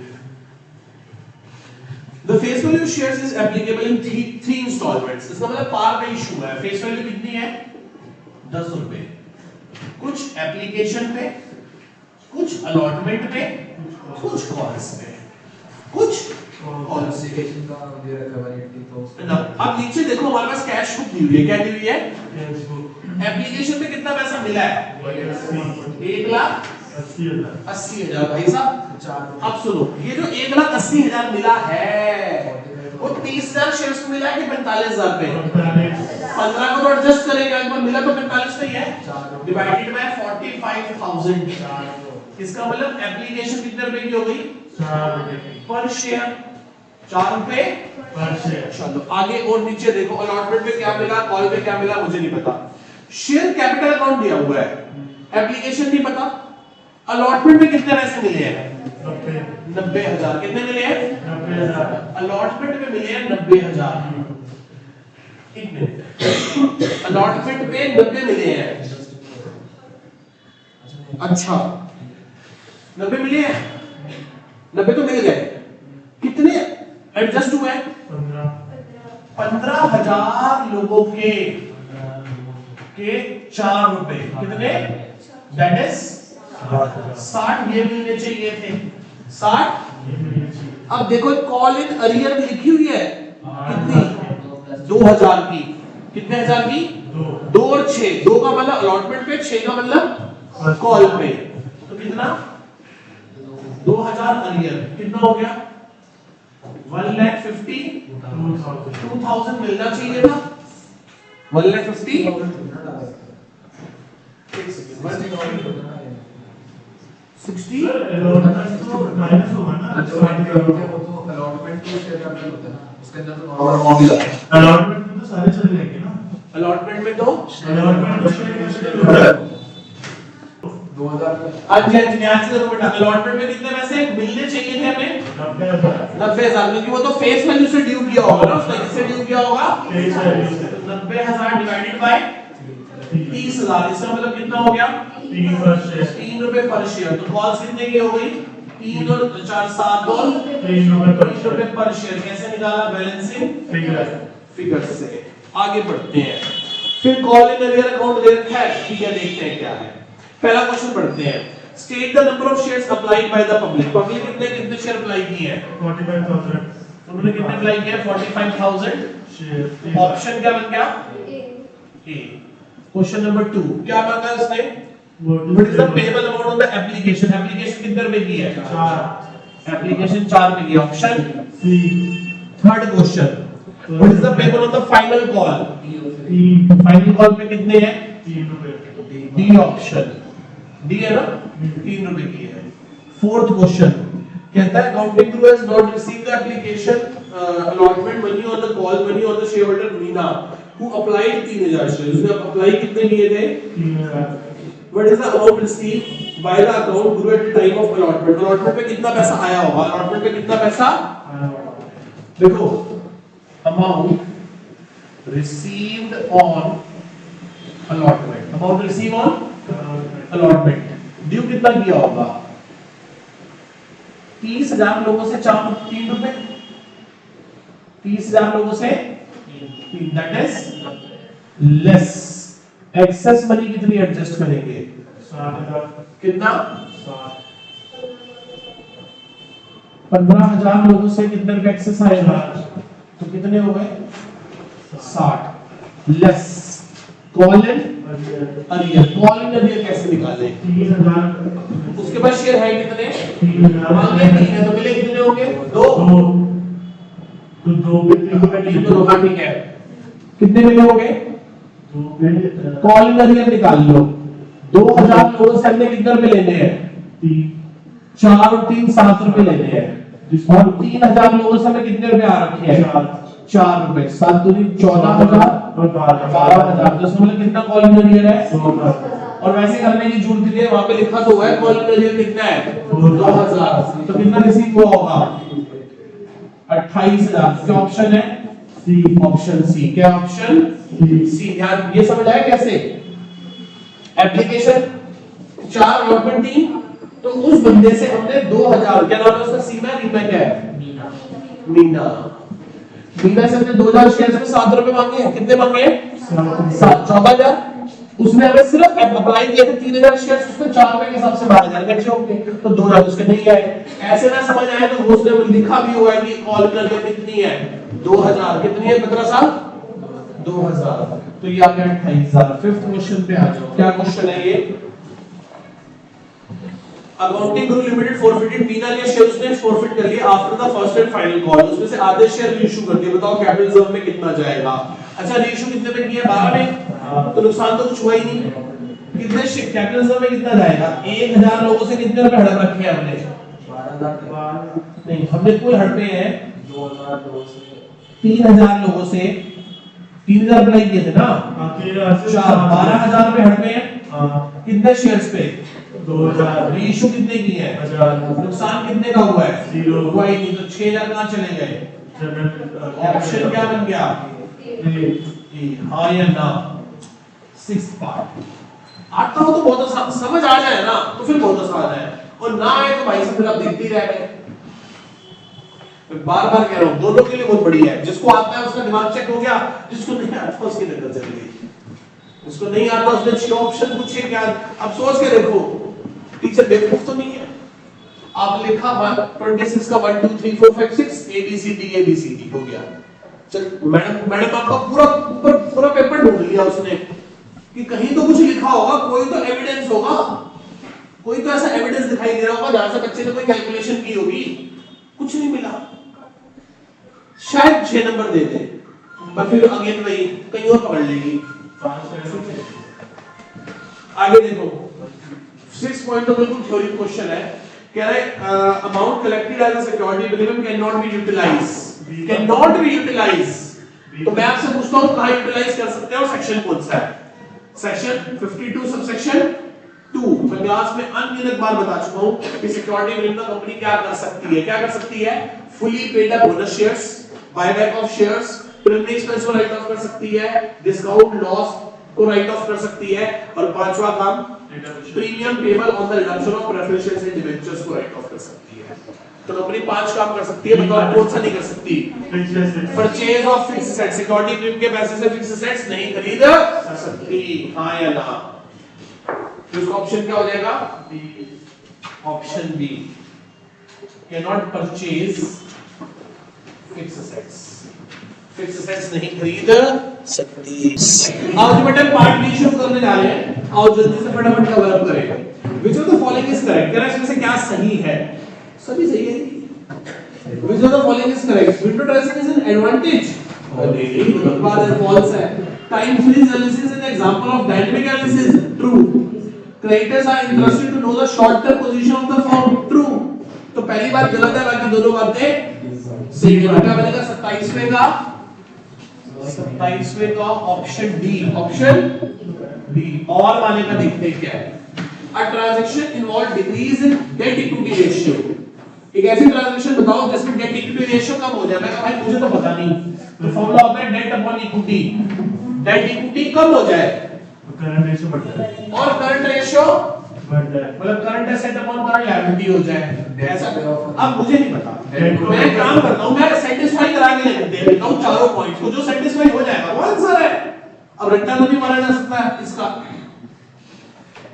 The face value shares is applicable in three installments. इसका मतलब पार का इशू है। फेस वैल्यू कितनी है 10 रुपए, कुछ एप्लीकेशन पे कुछ अलॉटमेंट पे कुछ कॉल्स पे कुछ कॉन्सिक्वेशन का दे रखा है वैलिडिटी तो अब नीचे देखो हमारे पास कैश बुक दी हुई है। क्या दी हुई है एप्लीकेशन पे कितना पैसा मिला है 1,80,000 भाई साहब। अब सुनो ये जो 1,80,000 मिला है वो 30,000 शेयर्स को मिला है कि 45,000 पे 15 को तो एडजस्ट करेगा एक बार मिला तो 45 पे ही है डिवाइडेड बाय 45,000। इसका मतलब एप्लीकेशन कितने रुपए की हो गई 4 रुपए पर शेयर 4 रुपए पर शेयर। चलो आगे और नीचे देखो, अलॉटमेंट में क्या मिला, कॉल में क्या मिला, मुझे नहीं पता। शेयर कैपिटल अकाउंट दिया हुआ है, एप्लीकेशन नहीं पता। अलॉटमेंट में कितने पैसे मिले हैं? 90,000। कितने मिले हैं? 90,000। अलॉटमेंट में मिले हैं 90,000। एक मिनट, अलॉटमेंट पे 90 मिले हैं। अच्छा 90 मिले हैं, 90 तो मिल गए। कितने एडजस्ट हुए? 15,000 लोगों के 4 रुपए। कितने? दैट इज 60 ये मिलने चाहिए थे। 60। अब देखो कॉल इन अरियर में लिखी हुई है कितनी? 2,000 की। कितने हजार की? 2 और 6। 2 का मतलब अलॉटमेंट पे, 6 का मतलब कॉल पे। तो कितना? 2,000 अरियर। कितना हो गया? 1,52,000 मिलना चाहिए था। 1,50,000 60 अलॉटमेंट तो माइनस होगा ना। अलॉटमेंट तो शेयर कैपिटल होता है ना, उसके अंदर तो अलॉटमेंट में तो सारे चले जाएंगे ना। अलॉटमेंट में तो अलॉटमेंट तो शेयर कैपिटल होता है। 2000 आज अलॉटमेंट में कितने पैसे मिलने चाहिए थे हमें? 90,000। क्योंकि वो तो फेस वैल्यू से ड्यू किया होगा ना, उसने किससे ड्यू किया होगा? 90,000 डिवाइडेड बाय 30,000। इसका मतलब कितना हो गया? 3 पर शेयर। 3 रुपए पर शेयर। तो कॉल्स कितने की हो गई? 3 और 4 7 और 3 रुपए पर 3 रुपए पर शेयर। कैसे निकाला? बैलेंसिंग फिगर से। आगे बढ़ते हैं। फिर कॉल इन अरियर अकाउंट दे रखा है, ठीक है, देखते हैं क्या है। पहला क्वेश्चन पढ़ते हैं। State the number of shares applied by the public. Public कितने शेयर अप्लाई किए हैं? 45,000 उन्होंने कितने अप्लाई किए हैं? 45,000 शेयर। ऑप्शन क्या बन गया? ए। क्वेश्चन नंबर 2 क्या मांगा है उसने? What is the payable amount on the application. Application कितने रुपए की है? 4। एप्लीकेशन 4 रुपए की। Option C. Third question what is the payable on the final call. 3 final call पे कितने हैं? रुपए। D option. डी है ना, 3 रुपए की है। फोर्थ क्वेश्चन कहता है accounting group has not received the application allotment money on the call money on the share holder Meena who applied 3,000 share. उसने अप्लाई कितने लिए थे? 3,000। What is the amount received by the account group at the time of allotment. Allotment पे कितना पैसा आया होगा? अलॉटमेंट पे कितना पैसा? देखो amount received on allotment. Amount receive on allotment due कितना किया होगा? 30,000 लोगों से 3 रुपए। 30,000 लोगों से 3, that is less. Excess money कितनी एडजस्ट करेंगे? 7,000। कितना? 7। 15,000 लोगों से कितने रुपए एक्सेस आएगा? तो कितने हो गए? 60 less call in arrear. Call in arrear कैसे निकालें? 3,000। उसके बाद शेयर है कितने? 3,000। मांगे 3 है तो मिले कितने होंगे? 2। तो 2 पे 3 रुपए ठीक तो होगा, ठीक है। कितने मिले होंगे? 2 पे कॉल इन अरियर निकाल लो। 2,000 लोगों से हमने कितने रुपए लेने हैं? 3। 4 और 3 7 रुपए लेने हैं। और 3,000 लोगों से हमें कितने रुपए आ रखे हैं? 4 रुपए। 7 दूनी 14,000 और 12,000। तो इसमें कितना कॉल इन अरियर है? 2,000। और वैसे करने की जरूरत नहीं है, वहां पे लिखा तो हुआ है कॉल इन अरियर कितना है? 2,000। तो कितना रिसीव हुआ होगा? 28,000। क्या ऑप्शन है? सी। Option C. क्या ऑप्शन? सी। ध्यान ये समझ आया कैसे? एप्लीकेशन 4 अलॉटमेंट थी, तो उस बंदे से हमने 2,000, क्या नाम है उसका? सीमा रीमा क्या है? मीना। मीना से हमने 2,000 शेयर में 7 रुपए मांगे हैं। कितने मांगे हैं? 14,000। उसने हमें सिर्फ अप्लाई किए थे 3,000 शेयर, उसने 4 रुपए के हिसाब से 12,000 खर्चे होंगे, तो 2,000 उसके नहीं आए। ऐसे ना समझ आए तो उसने लिखा भी हुआ है कि कॉल करके कितनी है? 2,000। कितनी है मित्रा साहब? 2,000। तो ये आ गया 28,000। फिफ्थ क्वेश्चन पे आ जाओ। क्या क्वेश्चन है ये? Accounting group limited forfeited Meena ने शेयर उसने फॉरफिट कर लिया after the first and final call. उसमें से आधे शेयर रीइश्यू कर दिए। बताओ कैपिटल रिजर्व में कितना जाएगा? अच्छा रीइश्यू कितने में किया? 12 में। तो नुकसान तो कुछ हुआ ही नहीं। कितने कैपिटल रिजर्व में कितना जाएगा? 1,000 लोगों से कितने रुपए हड़प रखे हैं हमने? 12,000। नहीं, हमने कोई हड़पे हैं 2002 से 3000 लोगों से 3000 अप्लाई किए थे ना, 12,000 रुपए हट गए हैं। हाँ, कितने शेयर्स पे? 2000 इशू कितने की है? 1000 नुकसान कितने का हुआ है? 0 हुआ ही नहीं, तो 6000 कहाँ चले गए? ऑप्शन क्या बन गया? ए, हाँ या ना? 6th पार्ट आता हो तो बहुत आसान, समझ आ जाए ना तो फिर बहुत आसान है, और ना आए तो भाई साहब फिर आप देखते ही रह गए। बार बार कह रहा हूं, दोनों के लिए बहुत बढ़िया है। जिसको आता है उसका दिमाग चेक हो गया, जिसको नहीं आता उसकी नजर चली गई। जिसको नहीं आता उसने 6 ऑप्शन पूछे क्या, अब सोच के देखो टीचर बेवकूफ तो नहीं है। आप लिखा 26 का 1 2 3 4 5 6 ABCD हो गया। चल मैडम आपका पूरा पेपर ढूंढ लिया उसने कि कहीं तो कुछ लिखा होगा, कोई तो एविडेंस होगा, कोई तो ऐसा एविडेंस दिखाई दे रहा होगा जहां से बच्चे ने कोई कैलकुलेशन की होगी। कुछ नहीं मिला, शायद 6 नंबर दे दे, पर फिर अगेन वही कहीं और पकड़ लेगी। आगे देखो 6 पॉइंट तो बिल्कुल थ्योरी क्वेश्चन है। कह रहा है amount collected as a security minimum can not be utilise. तो मैं आपसे पूछता हूं कहां यूटिलाइज कर सकते हैं, और सेक्शन कौन सा है? Section 52 subsection 2। मैं क्लास में अनगिनत बार बता चुका हूं कि सिक्योरिटी मिनिमम कंपनी क्या कर सकती है? Fully paid up bonus shares, buyback of shares, premium expense को राइट ऑफ कर सकती है, डिस्काउंट लॉस को राइट ऑफ कर सकती है, और पांचवा काम premium payable on the redemption of preference shares and debentures को राइट ऑफ कर सकती है। तो कंपनी 5 काम कर सकती है, बताओ कौन सा नहीं कर सकती? Purchase of fixed assets, security premium के पैसे से फिक्स्ड एसेट्स नहीं खरीद सकती, हां या ना? तो इसका ऑप्शन क्या हो जाएगा? Option B, can not purchase fixed assets, fixed assets नहीं खरीद सकती। आज बेटा पार्ट बी शुरू करने जा रहे हैं, आओ जल्दी से फटाफट कवर अप करें। Which of the following is correct? क्या इसमें से क्या सही है? सभी सही है। Which of the following is correct? Window dressing is an advantage, नहीं तो बात है फॉल्स है। Time freeze analysis is an example of dynamic analysis, true. Creditors are interested to know the short term position of the firm, true. तो पहली बात गलत है, बाकी दोनों बातें सही है। क्या बनेगा 27वें का ऑप्शन डी। और वाले का देखते हैं क्या है। A transaction involved decrease in debt equity ratio। एक ऐसी ट्रांजैक्शन बताओ जिसमें डेट इक्विटी रेशियो कम हो जाए। मैं कहा भाई मुझे तो पता नहीं, तो फॉर्मूला होता है debt upon equity. Debt equity कम हो जाए करंट रेशियो बढ़ता है, और करंट रेशियो बढ़ता है, मतलब current asset upon current liability हो जाए। ऐसा अब मुझे नहीं पता, मैं काम करता हूं, मैं सेटिस्फाई करा के दे देता हूं चारों पॉइंट्स को, जो सेटिस्फाई हो जाएगा वो आंसर है। अब रट्टा तो नहीं मारा जा सकता है इसका।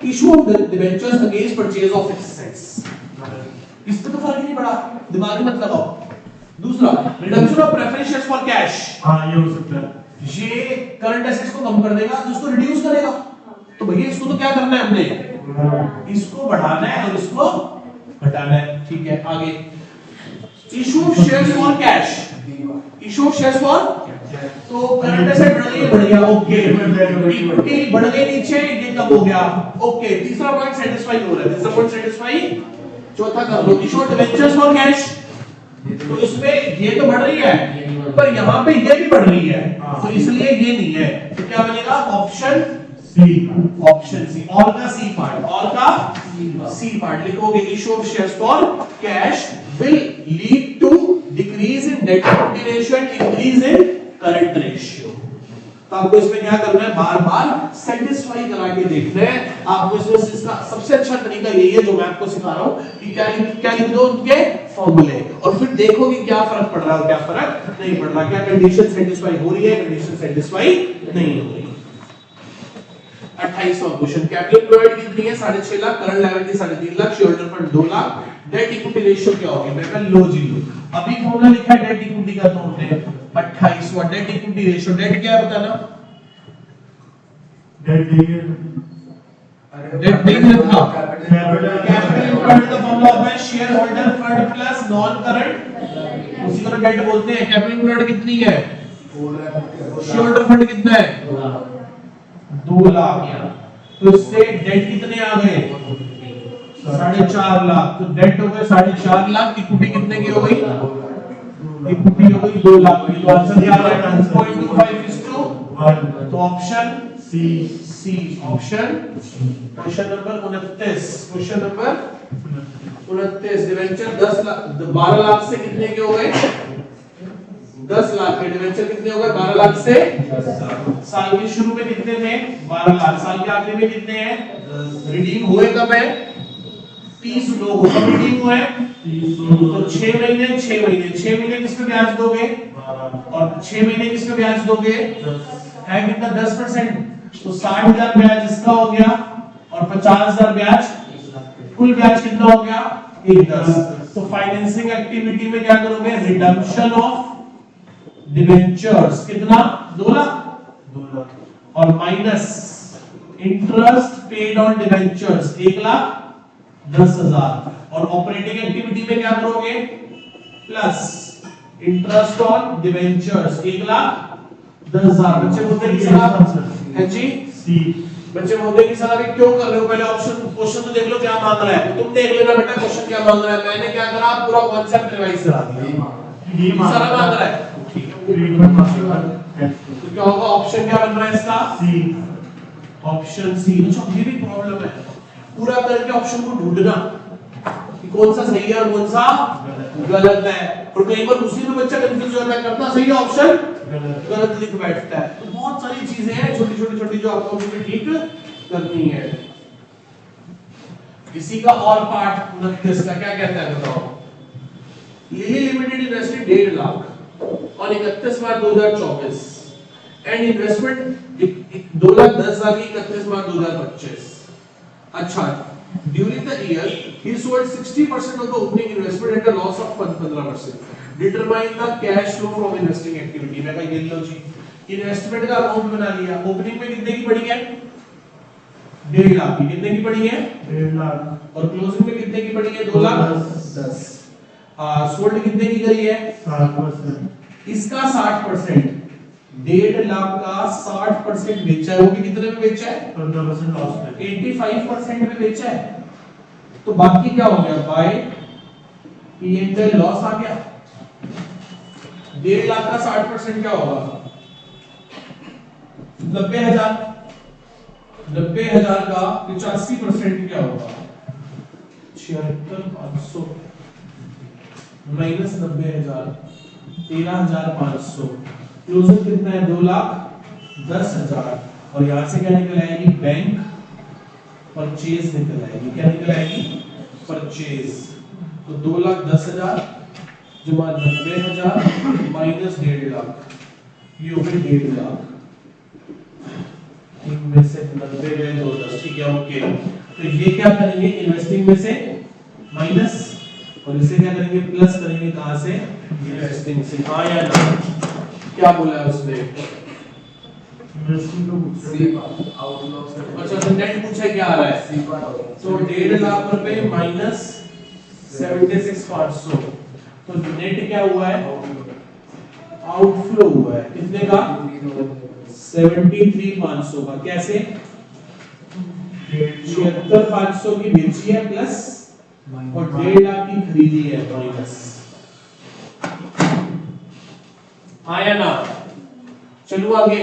Issue of debentures against purchase of assets, इस पे तो फर्क ही नहीं पड़ा, दिमाग में मत लगाओ। दूसरा reduction of preference shares for cash, हाँ ये हो सकता है, ये करंट एसेट्स को कम कर देगा, तो उसको रिड्यूस करेगा। तो भैया इसको तो क्या करना है हमने, इसको बढ़ाना है और इसको घटाना है। ठीक है आगे, issue of shares for cash, issue of shares for, तो करंट एसेट बढ़ गया, ओके, इक्विटी बढ़ गई नीचे, ये कम हो गया, ओके। तीसरा पॉइंट सेटिस्फाई हो रहा है, तीसरा पॉइंट सेटिस्फाई। चौथा कर लो, issue of debentures for cash, तो इसमें ये तो बढ़ रही है पर यहाँ पे ये भी बढ़ रही है, तो इसलिए ये नहीं है। तो क्या बनेगा? ऑप्शन सी, और का सी पार्ट, और का सी पार्ट लिखोगे। Issue of shares for cash will lead to decrease in debt equity ratio and increase in current ratio. तो आपको इसमें क्या करना है, बार बार सेटिस्फाई करा के देखना है। आपको इसमें इसका सबसे अच्छा तरीका यही है जो मैं आपको सिखा रहा हूं कि क्या लिख दो उनके फॉर्मूले, और फिर देखो कि क्या फर्क पड़ रहा है और क्या फर्क नहीं पड़ रहा, क्या कंडीशन सेटिस्फाई हो रही है, कंडीशन सेटिस्फाई नहीं हो रही। 28वां क्वेश्चन, कैपिटल एम्प्लॉयड कितनी है? 6.5 lakh, current liability 3.5 lakh, share holder fund 2 lakh, date equity ratio क्या होगी? मैं कह लो जी लो, अभी फॉर्मूला लिखा है डेट इक्विटी का, तो हमने 28वां डेट इक्विटी रेशियो, डेट क्या है बताना? डेट देंगे, डेट नहीं लिखा, कैपिटल एम्प्लॉयड का फॉर्मूला होता है share holder fund plus non current, उसी को डेट बोलते हैं। कैपिटल एम्प्लॉयड कितनी है? शेयर होल्डर फंड कितना है? 2 लाख। तो इससे डेट कितने आ गए? 4.5 लाख। तो डेट हो गए 4.5 लाख, इक्विटी कितने की हो गई? इक्विटी हो गई 2 लाख की, तो आंसर क्या आ रहा है 2.25:1। तो option C option question number 29, question number 29 debenture 12 lakh से कितने के हो गए 10 लाख के डिवेंचर कितने हो गए 12 लाख से साल के शुरू में कितने थे 12 लाख, साल के आखिर में कितने हैं, रिडीम हुए कब है 30 लोग कब रिडीम हुए तो 6 महीने 6 महीने किस पे ब्याज दोगे और 6 महीने किस पे ब्याज दोगे है कितना 10%, तो 60,000 ब्याज इसका हो गया और 50,000 ब्याज, कुल ब्याज कितना हो गया 10। तो फाइनेंसिंग एक्टिविटी में क्या करोगे रिडम्पशन ऑफ डिवेंचर्स कितना 2 लाख और minus interest paid on debentures 1,10,000 और ऑपरेटिंग एक्टिविटी में क्या करोगे प्लस इंटरेस्ट ऑन डिवेंचर्स 1,10,000। बच्चे बोलते हैं कि सर है जी सी, बच्चे बोलते हैं कि सर अभी क्यों कर रहे हो, पहले ऑप्शन क्वेश्चन तो देख लो क्या मांग रहा है, तुम देख लेना बेटा क्वेश्चन क्या मांग रहा है, मैंने क्या करा पूरा कांसेप्ट रिवाइज करा दिया, ये सारा मांग रहा है तो क्या होगा ऑप्शन क्या बन रहा है इसका सी, ऑप्शन सी। अच्छा ये भी प्रॉब्लम है पूरा करके ऑप्शन को ढूंढना कि कौन सा सही है और कौन सा गलत है, और कई बार उसी में बच्चा कंफ्यूज हो जाता है करता सही है ऑप्शन गलत लिख बैठता है। तो बहुत सारी चीजें हैं छोटी जो आपको ठीक करनी है। इसी का और पार्ट 29 का क्या कहता है बताओ, लिली लिमिटेड इन्वेस्टेड 1.5 लाख और 31 मार्च 2024 एंड इन्वेस्टमेंट 2,10,000 की 31 मार्च 2025। अच्छा during the year he sold 60% of the opening investment at a loss of 15%। Determine the cash flow from investing activity. मैं कह लो जी इन्वेस्टमेंट का अमाउंट बना लिया, ओपनिंग में कितने की पड़ी है 1.5 लाख की, कितने की पड़ी है 1.5 लाख और क्लोजिंग में कितने की पड़ी है 2,10,000। सोल्ड कितने की करी है 60%, इसका 60%, 1.5 लाख का 60% बेचा है, वो भी कितने में बेचा है 15% लॉस में, 85% में बेचा है, तो बाकी क्या हो गया बाय P&L लॉस आ गया। 1.5 लाख का 60% क्या होगा 90,000, 90,000 का 85% क्या होगा 76,500 माइनस 90,000 13,500, क्लोजिंग कितना है 2,10,000 और यहां से क्या निकल आएगी बैंक परचेज निकल आएगी, क्या निकल आएगी परचेज। तो 2,10,000 जमा 90,000 माइनस 1.5 लाख, ये हो गई 1.5 लाख, इनमें से 90 गए 2,10, ठीक है ओके। तो ये क्या करेंगे इन्वेस्टिंग में से माइनस और इसे क्या करेंगे प्लस करेंगे कहां से इन्वेस्टिंग से, हाँ या ना, क्या बोला है उसने इन्वेस्टिंग को सी आउटलॉस। अच्छा तो नेट पूछा क्या आ रहा है सी पार्ट तो 1.5 लाख रुपए माइनस 76,500, तो नेट क्या हुआ है आउटफ्लो हुआ है कितने का 73,500 का, कैसे 76,500 की बेची है प्लस और 1.5 लाख की खरीदी है माइनस, हाँ या ना। चलो आगे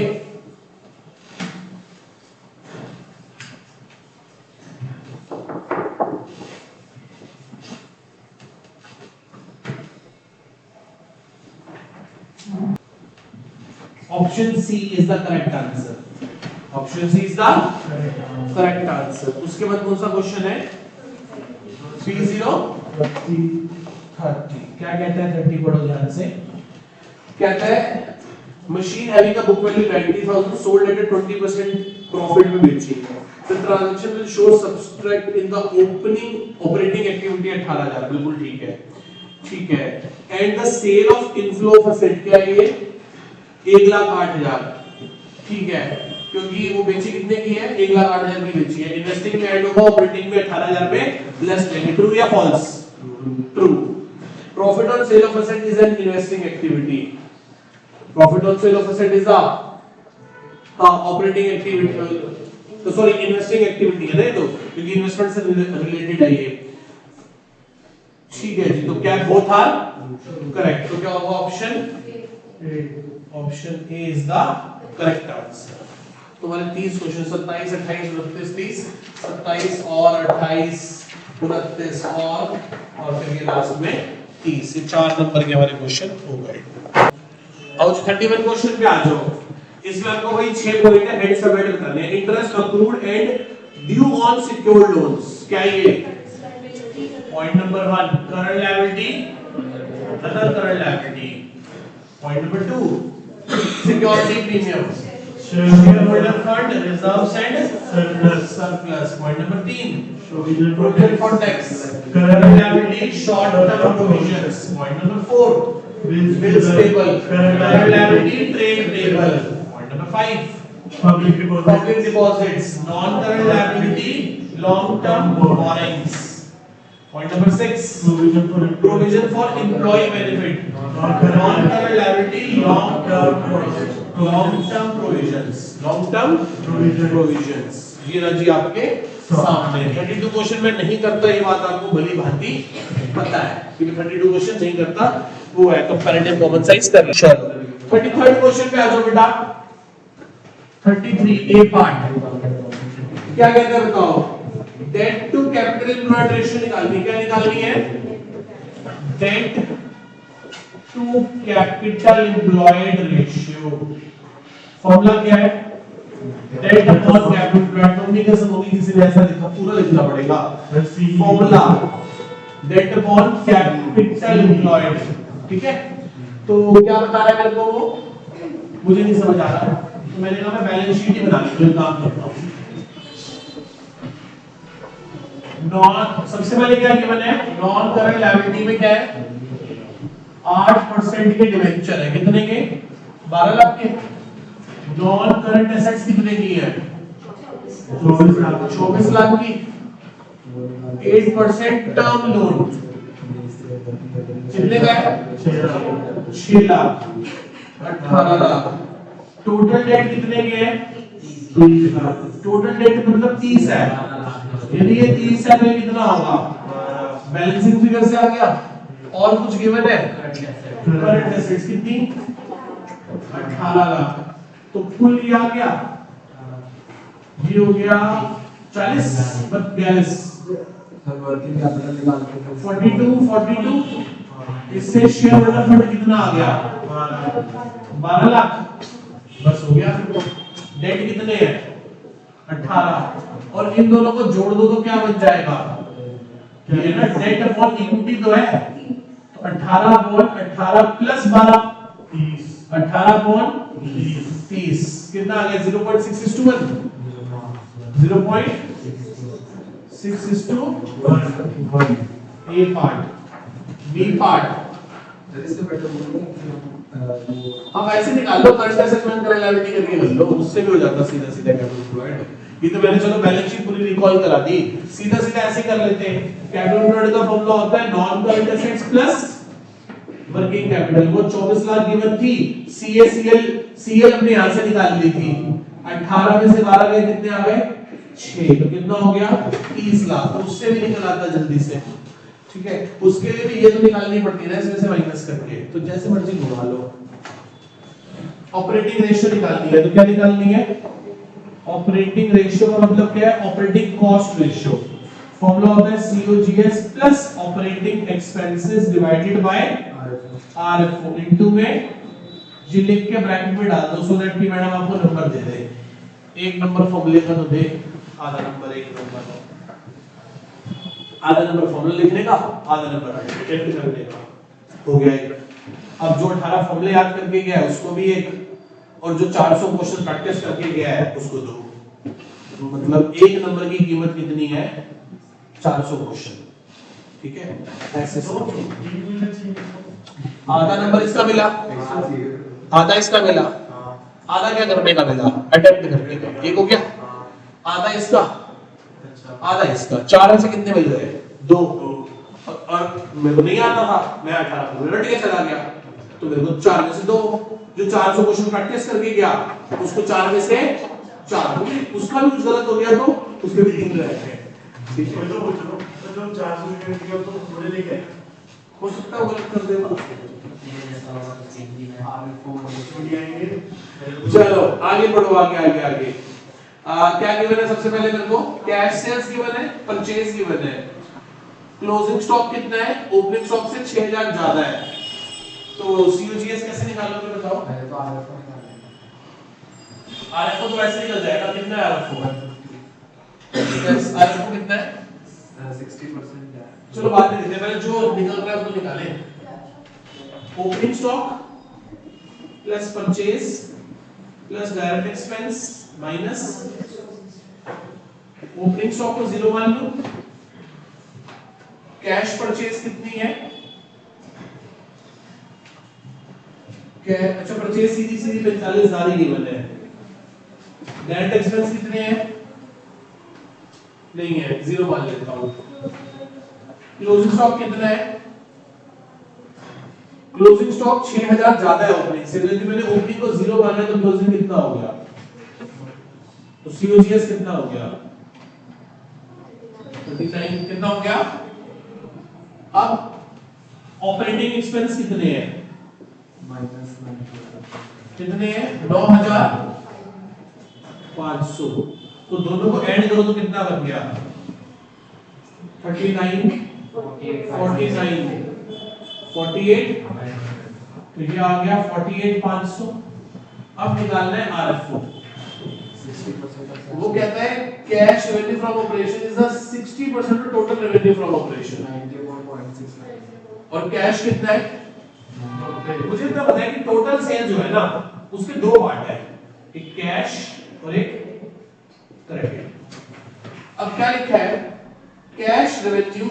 option C is the correct answer, option C is the correct answer. उसके बाद कौन सा क्वेश्चन है P0 30, क्या कहता है 30 पढ़ो ध्यान से, कहता है मशीन हैविंग का book value 90,000 sold at 20% profit में बेची है, the transaction will show subtract in the opening operating activity 18,000, बिल्कुल ठीक है, ठीक है। And the sale of inflow of asset क्या है ये 1,08,000, ठीक है, क्योंकि वो बेची कितने की है 1,08,000 की बेची है, इन्वेस्टिंग में ऐड होगा ऑपरेटिंग में 18,000 पे लेस लेंगे, ट्रू या false, true. Profit on sale of asset is an investing activity, profit on sale of asset is a operating activity, तो सॉरी इन्वेस्टिंग एक्टिविटी है ना, तो क्योंकि इन्वेस्टमेंट से रिलेटेड है ये, ठीक है जी। तो क्या बोथ आर करेक्ट। तो क्या होगा option option A is the correct answer. तुम्हारे 30 क्वेश्चन 27, 28, 29, 30, 27 और 28, 29 और फिर ये लास्ट में 30। ये 4 नंबर के हमारे क्वेश्चन हो गए। अब 31 क्वेश्चन पे आ जाओ। इसमें आपको वही 6 पॉइंट है, हेड सब हेड करने हैं। Interest accrued and due on secured loans, क्या ये point number 1 current liability, other current liability. Point number 2 security premium, shareholder fund, reserves and surplus. Point number 3 provision for tax, current liability, short term provisions. Point number 4 bills payable, current liability, trade payable. Point number 5 public deposits, non current liability, long term borrowings. Point number 6 provision for employee benefit, non current liability, long term provisions, long term provisions. ये रजी आपके सामने। 32 क्वेश्चन में नहीं करता, ये बात आपको भली भांति पता है, क्योंकि 32 क्वेश्चन नहीं करता वो है कंपैरेटिव कॉमन साइज कर। चलो 33rd क्वेश्चन पे आ जाओ बेटा। 33 ए पार्ट क्या कहता है बताओ। Debt to capital employed ratio निकालनी, क्या निकालनी है, debt to capital employed ratio. Formula क्या है, debt upon capital employed. Communication होगी, किसी ने ऐसा लिखा, पूरा लिखना पड़ेगा। Formula debt upon capital employed, ठीक है। तो क्या बता रहा है मेरे को, वो मुझे नहीं समझ आ रहा, तो मैंने कहा मैं बैलेंस शीट ही बना ली, काम करता हूं। नॉन, सबसे पहले क्या गिवन है, नॉन करंट लायबिलिटी में क्या है, 8% के डिबेंचर है, कितने के, 12 लाख के। नॉन करंट एसेट्स कितने की है, 24 लाख की। 8% टर्म लोन कितने का है, 6 लाख, 18 लाख। टोटल डेट कितने के हैं, 30 लाख। टोटल डेट मतलब 30 है, यदि ये 30 है तो ये कितना होगा, बैलेंसिंग फिगर से आ गया। और कुछ गिवन है, करंट एसेट्स कितनी, 18 लाख। तो कुल ये आ गया, ये हो गया 40 42 42। इससे शेयर होल्डर फंड कितना आ गया, 12 लाख। बस हो गया। डेट कितने हैं, 18। और इन दोनों को जोड़ दो तो क्या बन जाएगा, ये ना डेट अपॉन इक्विटी तो है, तो 18 अपॉन 18 प्लस 12 30, 18 अपॉन 30 कितना आ गया, 0.6:1, 0.6:1। ए पार्ट। बी पार्ट हम ऐसे निकाल लो, करंट एसेट में करंट लायबिलिटी करके कर लो, उससे भी हो जाता सीधा सीधा कैपिटल एम्प्लॉयड। ये तो मैंने चलो बैलेंस शीट पूरी रिकॉल करा दी, सीधा सीधा ऐसे कर लेते हैं। कैपिटल एम्प्लॉयड का फॉर्मूला होता है non current assets plus working capital. वो 24 लाख गिवन थी, सीएल अपने यहां से निकाल ली थी। 18 में से 12 गए, कितने आ गए, 6। तो कितना हो गया, 30 लाख। तो उससे भी निकल आता जल्दी से, ठीक है। उसके लिए भी ये तो निकालनी पड़ती है ना, इसमें से माइनस करके, तो जैसे मर्जी घुमा लो। ऑपरेटिंग रेशियो निकालनी है, तो क्या निकालनी है, ऑपरेटिंग रेशियो का मतलब क्या है, ऑपरेटिंग कॉस्ट रेशियो। फॉर्मूला होता है COGS plus operating expenses divided by RFO into में जी लिख के ब्रैकेट में डाल दो, सो दैट कि मैडम आपको नंबर दे दे। एक नंबर फॉर्मूले का तो दे, आधा नंबर एक नंबर, आधा नंबर फॉर्मूला लिखने का, आधा नंबर अटेम्प्ट करने का, हो गया एक। अब जो 18 फॉर्मूले याद करके गया है उसको भी एक, और जो 400 क्वेश्चन प्रैक्टिस करके गया है उसको 2। तो मतलब एक नंबर की कीमत कितनी है, 400 क्वेश्चन, ठीक है। ऐसे आधा नंबर इसका मिला, आधा इसका मिला, आधा क्या करने का मिला, अटेम्प्ट करने का, एक हो गया। आधा इसका, आधा इसका, 4 से कितने मिल गए, 2। और मेरे को नहीं आता था, मैं 18 को रट के चला गया, तो मेरे को 4 में से 2। जो 400 क्वेश्चन प्रैक्टिस करके गया उसको 4 में से 4, उसका भी कुछ गलत हो गया तो उसके भी 3 रह गए, ठीक है। तो जो 400 यूनिट किया तो थोड़े ले गए, हो सकता है गलत कर देगा। चलो आगे बढ़ो, आगे आगे आगे। क्या गिवन है सबसे पहले मेरे को? कैश सेल्स गिवन है, परचेज गिवन है, क्लोजिंग स्टॉक कितना है? ओपनिंग स्टॉक से 6000 ज्यादा है, तो सीओजीएस कैसे निकालोगे बताओ? पहले तो आरएफओ निकालना है। आरएफओ तो वैसे निकल जाएगा, कितना है आरएफओ? आरएफओ कितना है? 60% है। चलो बाद में देखते हैं, पहले जो निकल रहा है उसको निकालें। Opening stock plus purchase plus direct expense minus opening stock को 0 मान लो। कैश परचेज कितनी है? अच्छा परचेज सीधी सीधी 45,000 ही गिवन है। डायरेक्ट एक्सपेंस कितने हैं? नहीं है, 0 मान लेता हूं। क्लोजिंग स्टॉक कितना है? क्लोजिंग स्टॉक 6000 ज्यादा है ओपनिंग से, यदि मैंने ओपनिंग को 0 माना है तो क्लोजिंग कितना हो गया? तो सीओजीएस कितना हो गया? 39 कितना हो गया? अब ऑपरेटिंग एक्सपेंस कितने हैं? कितने हैं? 9500। तो दोनों को ऐड करो तो कितना बन गया? 39 49 48, तो ये आ गया 48,500। अब निकालना है आरएफओ। वो कहता है cash revenue from operation is the 60% of total revenue from operation. 94.69। और कैश कितना है? मुझे इतना पता है कि टोटल सेल जो है ना उसके दो पार्ट है, एक कैश और एक क्रेडिट। अब क्या लिखा है? Cash revenue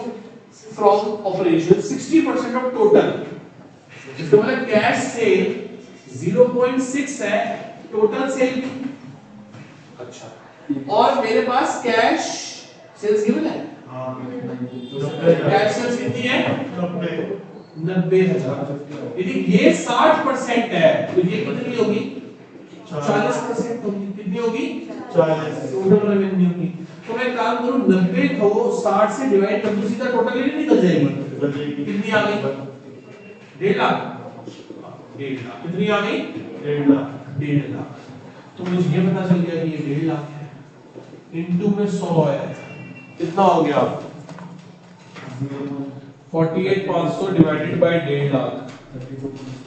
from operation 60% of total, इसका मतलब कैश सेल 0.6 है टोटल सेल की। अच्छा, और मेरे पास कैश सेल्स गिवन है, कैश सेल्स कितनी है? 90,000। यदि ये 60% है तो ये कितनी होगी? 40% होगी। कितनी होगी? 40 टोटल रेवेन्यू की। तो मैं काम करूं 90 को 60 से डिवाइड कर दूं, सीधा टोटल ही निकल जाएगी। कितनी आ गई? 1.5 लाख। 1.5 लाख कितनी आ गई? 1.5 लाख। 1.5 लाख। तो मुझे ये पता चल गया कि ये 1.5 लाख है, इनटू में 100 है, कितना हो गया? 48,500 डिवाइडेड बाय 1.5 लाख,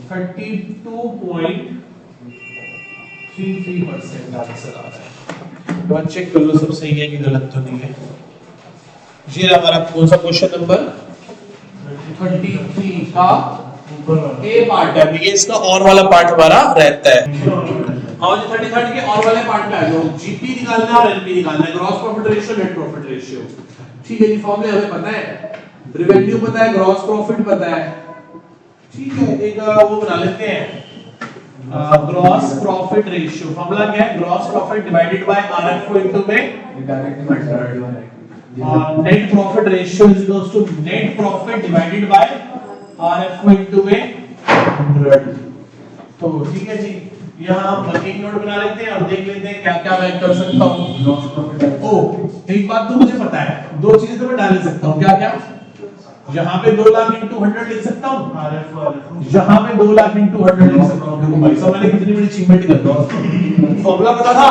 32.33% आंसर आ रहा है। तो चेक कर लो सब सही है कि गलत तो नहीं है। ये हमारा कौन सा क्वेश्चन नंबर 33 का ए पार्ट है, ये इसका और वाला पार्ट हमारा रहता है। और जो 33 के और वाले पार्ट में आ जाओ, जीपी निकालना है और एनपी निकालना है, gross profit ratio, net profit ratio. ठीक है जी, फॉर्मूले हमें पता है, रेवेन्यू पता है, ग्रॉस प्रॉफिट पता है। ठीक है, एक वो बना लेते हैं ग्रॉस प्रॉफिट रेशियो। फॉर्मूला क्या है? Gross profit divided by RFO into में 100 और net profit ratio is equals to net profit divided by RFO into में 100। तो ठीक है जी, यहाँ हम वर्किंग नोट बना लेते हैं और देख लेते हैं क्या क्या मैं कर सकता हूँ। ओ एक बात तो मुझे पता है, दो चीजें तो मैं डाल सकता हूँ, क्या क्या? यहाँ पे 2 लाख इंटू 100 लिख सकता हूँ, यहाँ पे 2 लाख इंटू 100 लिख सकता हूँ। देखो भाई साहब, मैंने कितनी बड़ी अचीवमेंट कर दी। फॉर्मूला पता था,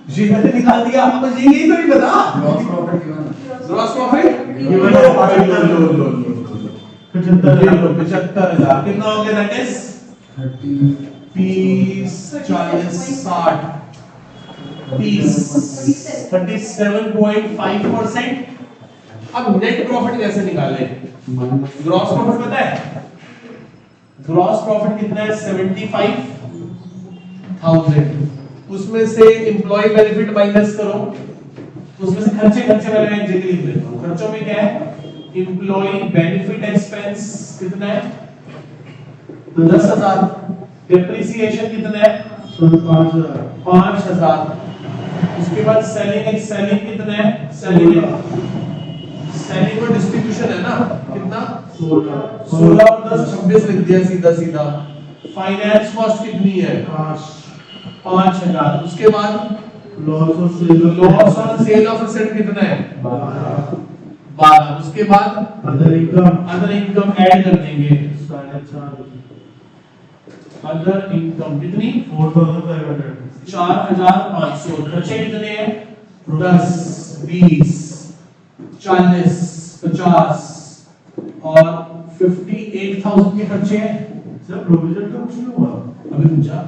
जी मैंने निकाल दिया। अब मुझे यही तो नहीं पता ग्रॉस प्रॉफिट ग्रॉस प्रॉफिट 75,000 कितना हो गया? That is 30 40 60 30 37.5%। अब नेट प्रॉफिट कैसे निकालें? ग्रॉस प्रॉफिट पता है? ग्रॉस प्रॉफिट कितना है? 75,000। उसमें से एम्प्लॉय बेनिफिट माइनस करो, उसमें से खर्चे वाले मैं जगह लिख देता हूं। खर्चों में क्या है? एम्प्लॉय बेनिफिट एक्सपेंस कितना है? 10,000। डेप्रिसिएशन कितना है? 5,000। उसके बाद सेलिंग कितना है? सेलिंग और डिस्ट्रीब्यूशन है ना, कितना? 16 और 10 26 लिख दिया सीधा सीधा। फाइनेंस कॉस्ट कितनी है? 5,000। उसके बाद loss on sale of asset कितना है? 12, उसके बाद अदर इनकम ऐड कर देंगे 4.5 अदर इनकम कितनी 4,500 4,500 खर्चे कितने हैं 10 20 40 50 और 58,000 के खर्चे हैं सर प्रोविजन का कुछ नहीं हुआ अभी पूछा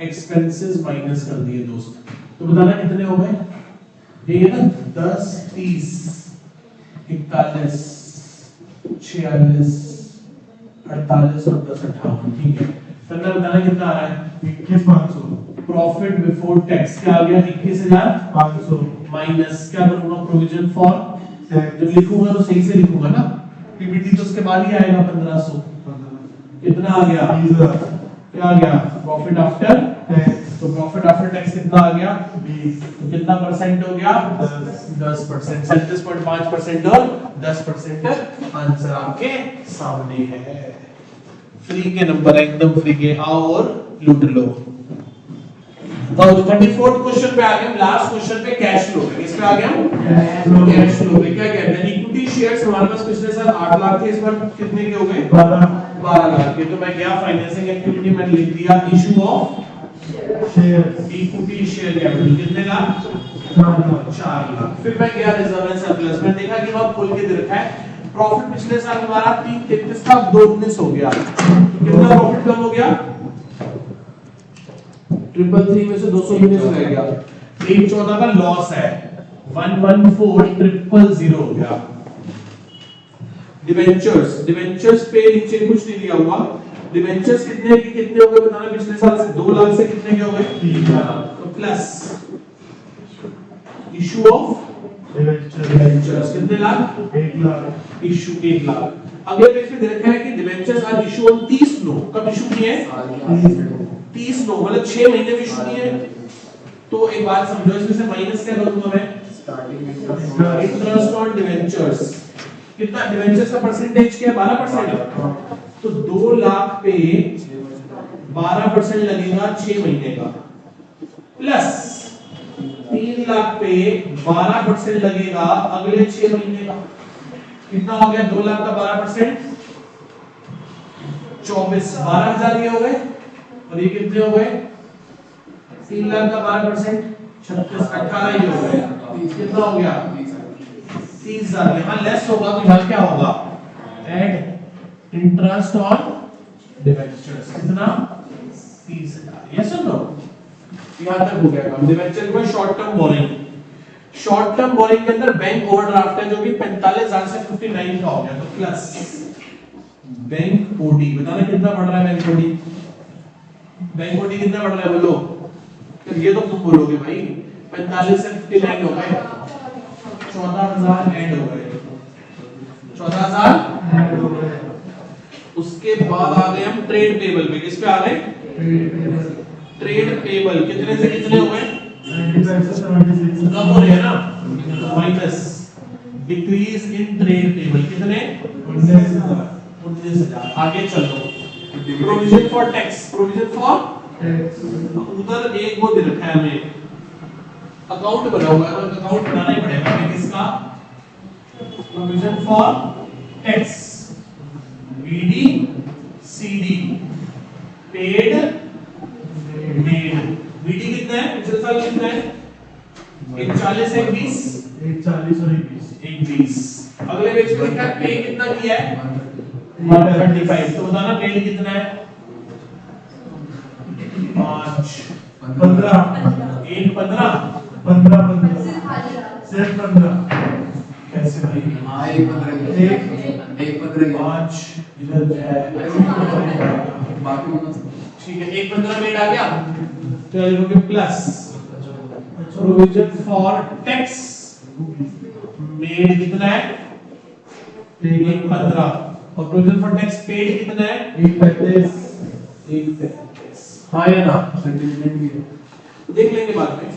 एक्सपेंसेस माइनस कर दिए दोस्त तो बताना कितने हो गए ये ना 10 30 41 46 48 और 10 58 ठीक है तब बताना कितना आ रहा है 21,500 प्रॉफिट बिफोर टैक्स क्या आ गया 21,500 माइनस क्या करूंगा प्रोविजन फॉर जब लिखूंगा तो सही से लिखूंगा ना पीपीटी तो उसके बाद ही आएगा 1500 कितना आ गया 20,000 क्या आ गया प्रॉफिट आफ्टर टैक्स तो प्रॉफिट आफ्टर टैक्स कितना आ गया 20 तो कितना परसेंट हो गया 10% 37.5% और 10% आंसर आपके सामने है फ्री के नंबर है एकदम फ्री के आओ और लूट लो तो 34th क्वेश्चन पे आ गए हम लास्ट क्वेश्चन पे कैश फ्लो पे किस पे आ गए हम कैश फ्लो पे क्या कहते हैं इक्विटी शेयर्स हमारे पास पिछले साल 8 लाख थे इस बार कितने के हो गए 12 लाख के तो मैं गया फाइनेंसिंग एक्टिविटी में लिख दिया issue of share equity share capital कितने का 4 लाख फिर मैं गया रिजर्व एंड सरप्लस में देखा कि वहां खोल के दे रखा है प्रॉफिट पिछले साल हमारा 333 था 219 हो गया कितना प्रॉफिट कम हो गया 333 में से 219 रह गया 114 का लॉस है 114000 हो गया डिबेंचर्स पे नीचे कुछ नहीं दिया हुआ डिबेंचर्स कितने की कितने हो गए बताना पिछले साल से 2 लाख से कितने के हो गए 3 लाख तो प्लस इशू ऑफ डिबेंचर्स कितने लाख 1 लाख इशू 1 लाख अगले पेज पे दे रखा है कि डिबेंचर्स आर इशू ऑन 30 नो कब इशू किए हैं 30 नो मतलब 6 महीने में इशू किए हैं तो एक बात समझो इसमें से माइनस क्या करूंगा मैं इंटरेस्ट ऑन डिबेंचर्स कितना डिबेंचर्स का परसेंटेज क्या है 12% तो 2 लाख पे 12% लगेगा 6 महीने का प्लस 3 लाख पे 12% लगेगा अगले 6 महीने का कितना हो गया 2 लाख का 12% 24 12,000 ये हो गए और ये कितने हो गए 3 लाख का 12% 36 18 ये हो गए कितना हो गया 30,000 यहाँ लेस होगा तो यहाँ क्या होगा एड इंटरेस्ट ऑन डिबेंचर्स कितना 30,000 यस और नो यहाँ तक हो गया काम डिबेंचर में शॉर्ट टर्म बोरिंग के अंदर बैंक ओवरड्राफ्ट है जो कि 45,000 से 59 का हो गया तो प्लस बैंक ओडी बताना कितना बढ़ रहा है बैंक ओडी कितना बढ़ रहा है बोलो तो ये तो तुम बोलोगे भाई 45 से 59 हो गए 14,000 ऐड हो गए 14,000 ऐड हो गए उसके बाद आ गए हम ट्रेड पेबल पे किस पे आ गए ट्रेड पेबल कितने से कितने हो गए 95 से 76 कम हो रहे हैं ना minus decrease in trade payable कितने 19,000 आगे चलो provision for tax provision for उधर एक वो दे रखा है हमें अकाउंट बना हुआ है तो अकाउंट बनाना ही पड़ेगा हमें किसका provision for tax VD CD paid made VD कितना है पिछले साल कितना है 40 एक 20 एक 40 और एक 20 अगले पेज पे लिखा है पे कितना किया है 135 तो बताना पेड कितना है 5 15 एक 15 15 सिर्फ 15 कैसे भाई हाँ एक 15 5 इधर है बाकी ठीक है एक 15 मिनट आ गया तो ये लोगे plus provision for tax made कितना है एक 15 और प्रोविजन फॉर टैक्स पेड कितना है एक 35 हाँ या ना देख लेंगे बाद में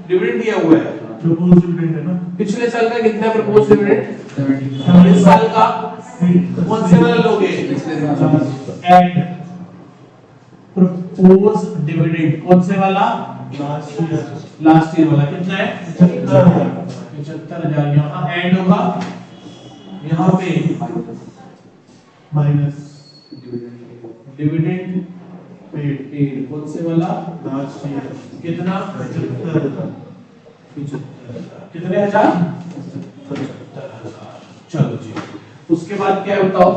डिविडेंड दिया हुआ है प्रपोज डिविडेंड है ना पिछले साल का कितना प्रपोज डिविडेंड इस साल का कौन से वाला लोगे एंड प्रपोज डिविडेंड कौन से वाला लास्ट ईयर वाला कितना है 75,000 75,000 यहाँ ऐड होगा, यहाँ पे माइनस डिविडेंड पेड पेड कौन से वाला लास्ट ईयर कितना 75,000 कितने हजार 75,000। चलो जी, उसके बाद क्या है बताओ।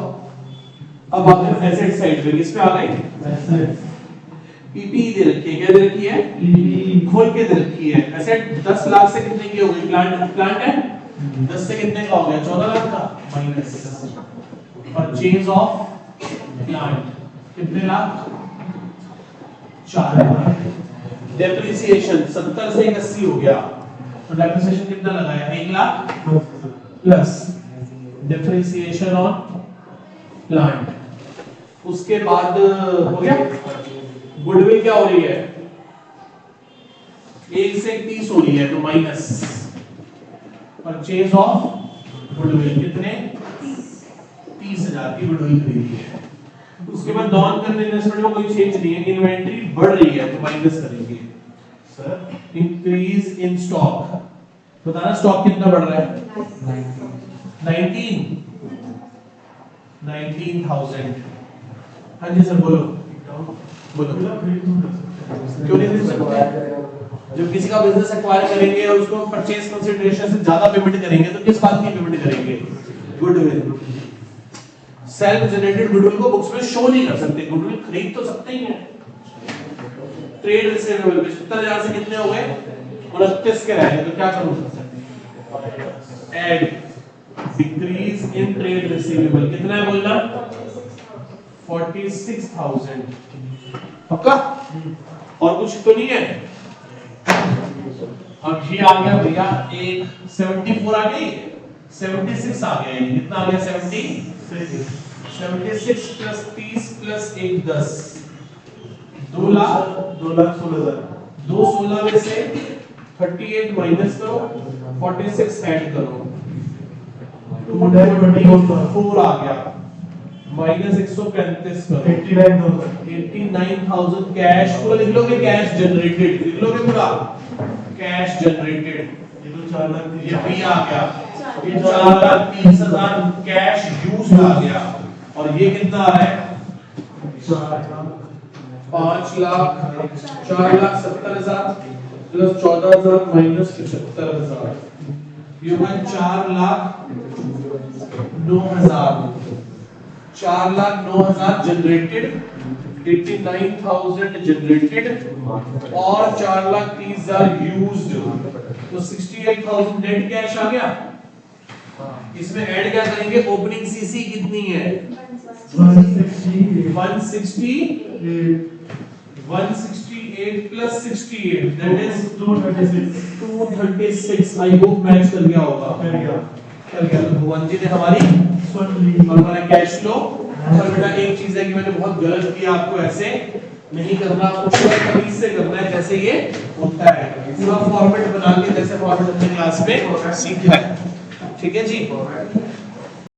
अब आते हैं एसेट साइड पे, किस पे आ गए? पीपी दे रखी है, क्या दे रखी है? खोल के दे रखी है। एसेट 10 लाख से कितने की हो गई? प्लांट है 10 से कितने का हो गया? 14 लाख का माइनस परचेज ऑफ प्लांट कितने लाख? 4 लाख। डेप्रिसिएशन 70 से 80 हो गया, तो डेप्रिसिएशन कितना लगाया? 1 lakh plus depreciation on plant. उसके बाद हो गया गुडविल क्या हो रही है? 1 से 30 हो रही है, तो माइनस परचेज ऑफ गुडविल कितने? 30,000 की गुडविल खरीदी है। उसके बाद नॉन करंट इन्वेस्टमेंट में कोई चेंज नहीं है, इन्वेंटरी बढ़ रही है तो माइनस करेंगे। सर इंक्रीज इन स्टॉक, बताना स्टॉक कितना बढ़ रहा है? 19,000। हाँ जी सर बोलो बोलो। क्यों नहीं खरीद सकते? जब किसी का बिजनेस एक्वायर करेंगे और उसको परचेज कंसीडरेशन से ज्यादा पेमेंट करेंगे तो किस बात की पेमेंट करेंगे? गुडविल। सेल्फ जनरेटेड गुडविल को बुक्स में शो नहीं कर सकते, गुडविल खरीद तो सकते ही हैं। ट्रेड रिसीवेबल 75,000 से कितने हो गए? 29 के रह गए, तो क्या करूं? Add decrease in trade receivable कितना है बोलना? 46,000। पक्का? और कुछ तो नहीं है? अब ये आ गया भैया, एक 74 आ गई, 76 आ गया। कितना आ गया? 76 प्लस 30 प्लस 1 10, 2,16,000। 216 में से 38 माइनस करो, 46 ऐड करो, 224 आ गया, माइनस 135 करो, 89,000 कैश। पूरा लिख लोगे? कैश जनरेटेड लिख लोगे पूरा? Cash generated. ये तो 4 लाख ये भी आ गया, ये 4,30,000 कैश यूज आ गया। और ये कितना आ रहा है? 4,70,000 प्लस 14,000 माइनस 75,000, ये होगा 4,09,000। 4,09,000 जनरेटेड, 89,000 जनरेटेड और 4,30,000 यूज्ड, तो 68,000 नेट कैश आ गया। इसमें ऐड क्या करेंगे? ओपनिंग सीसी कितनी है? 168 plus 68 that is 236। I hope match कर गया होगा। कर गया तो भुवन जी ने हमारी सुन ली और हमारा कैश फ्लो। और बेटा एक चीज है कि मैंने बहुत गलत किया, आपको ऐसे नहीं करना, आपको पूरा तमीज से करना है जैसे ये होता है, पूरा फॉर्मेट बना के जैसे फॉर्मेट हमने क्लास में सीखा है। ठीक है जी।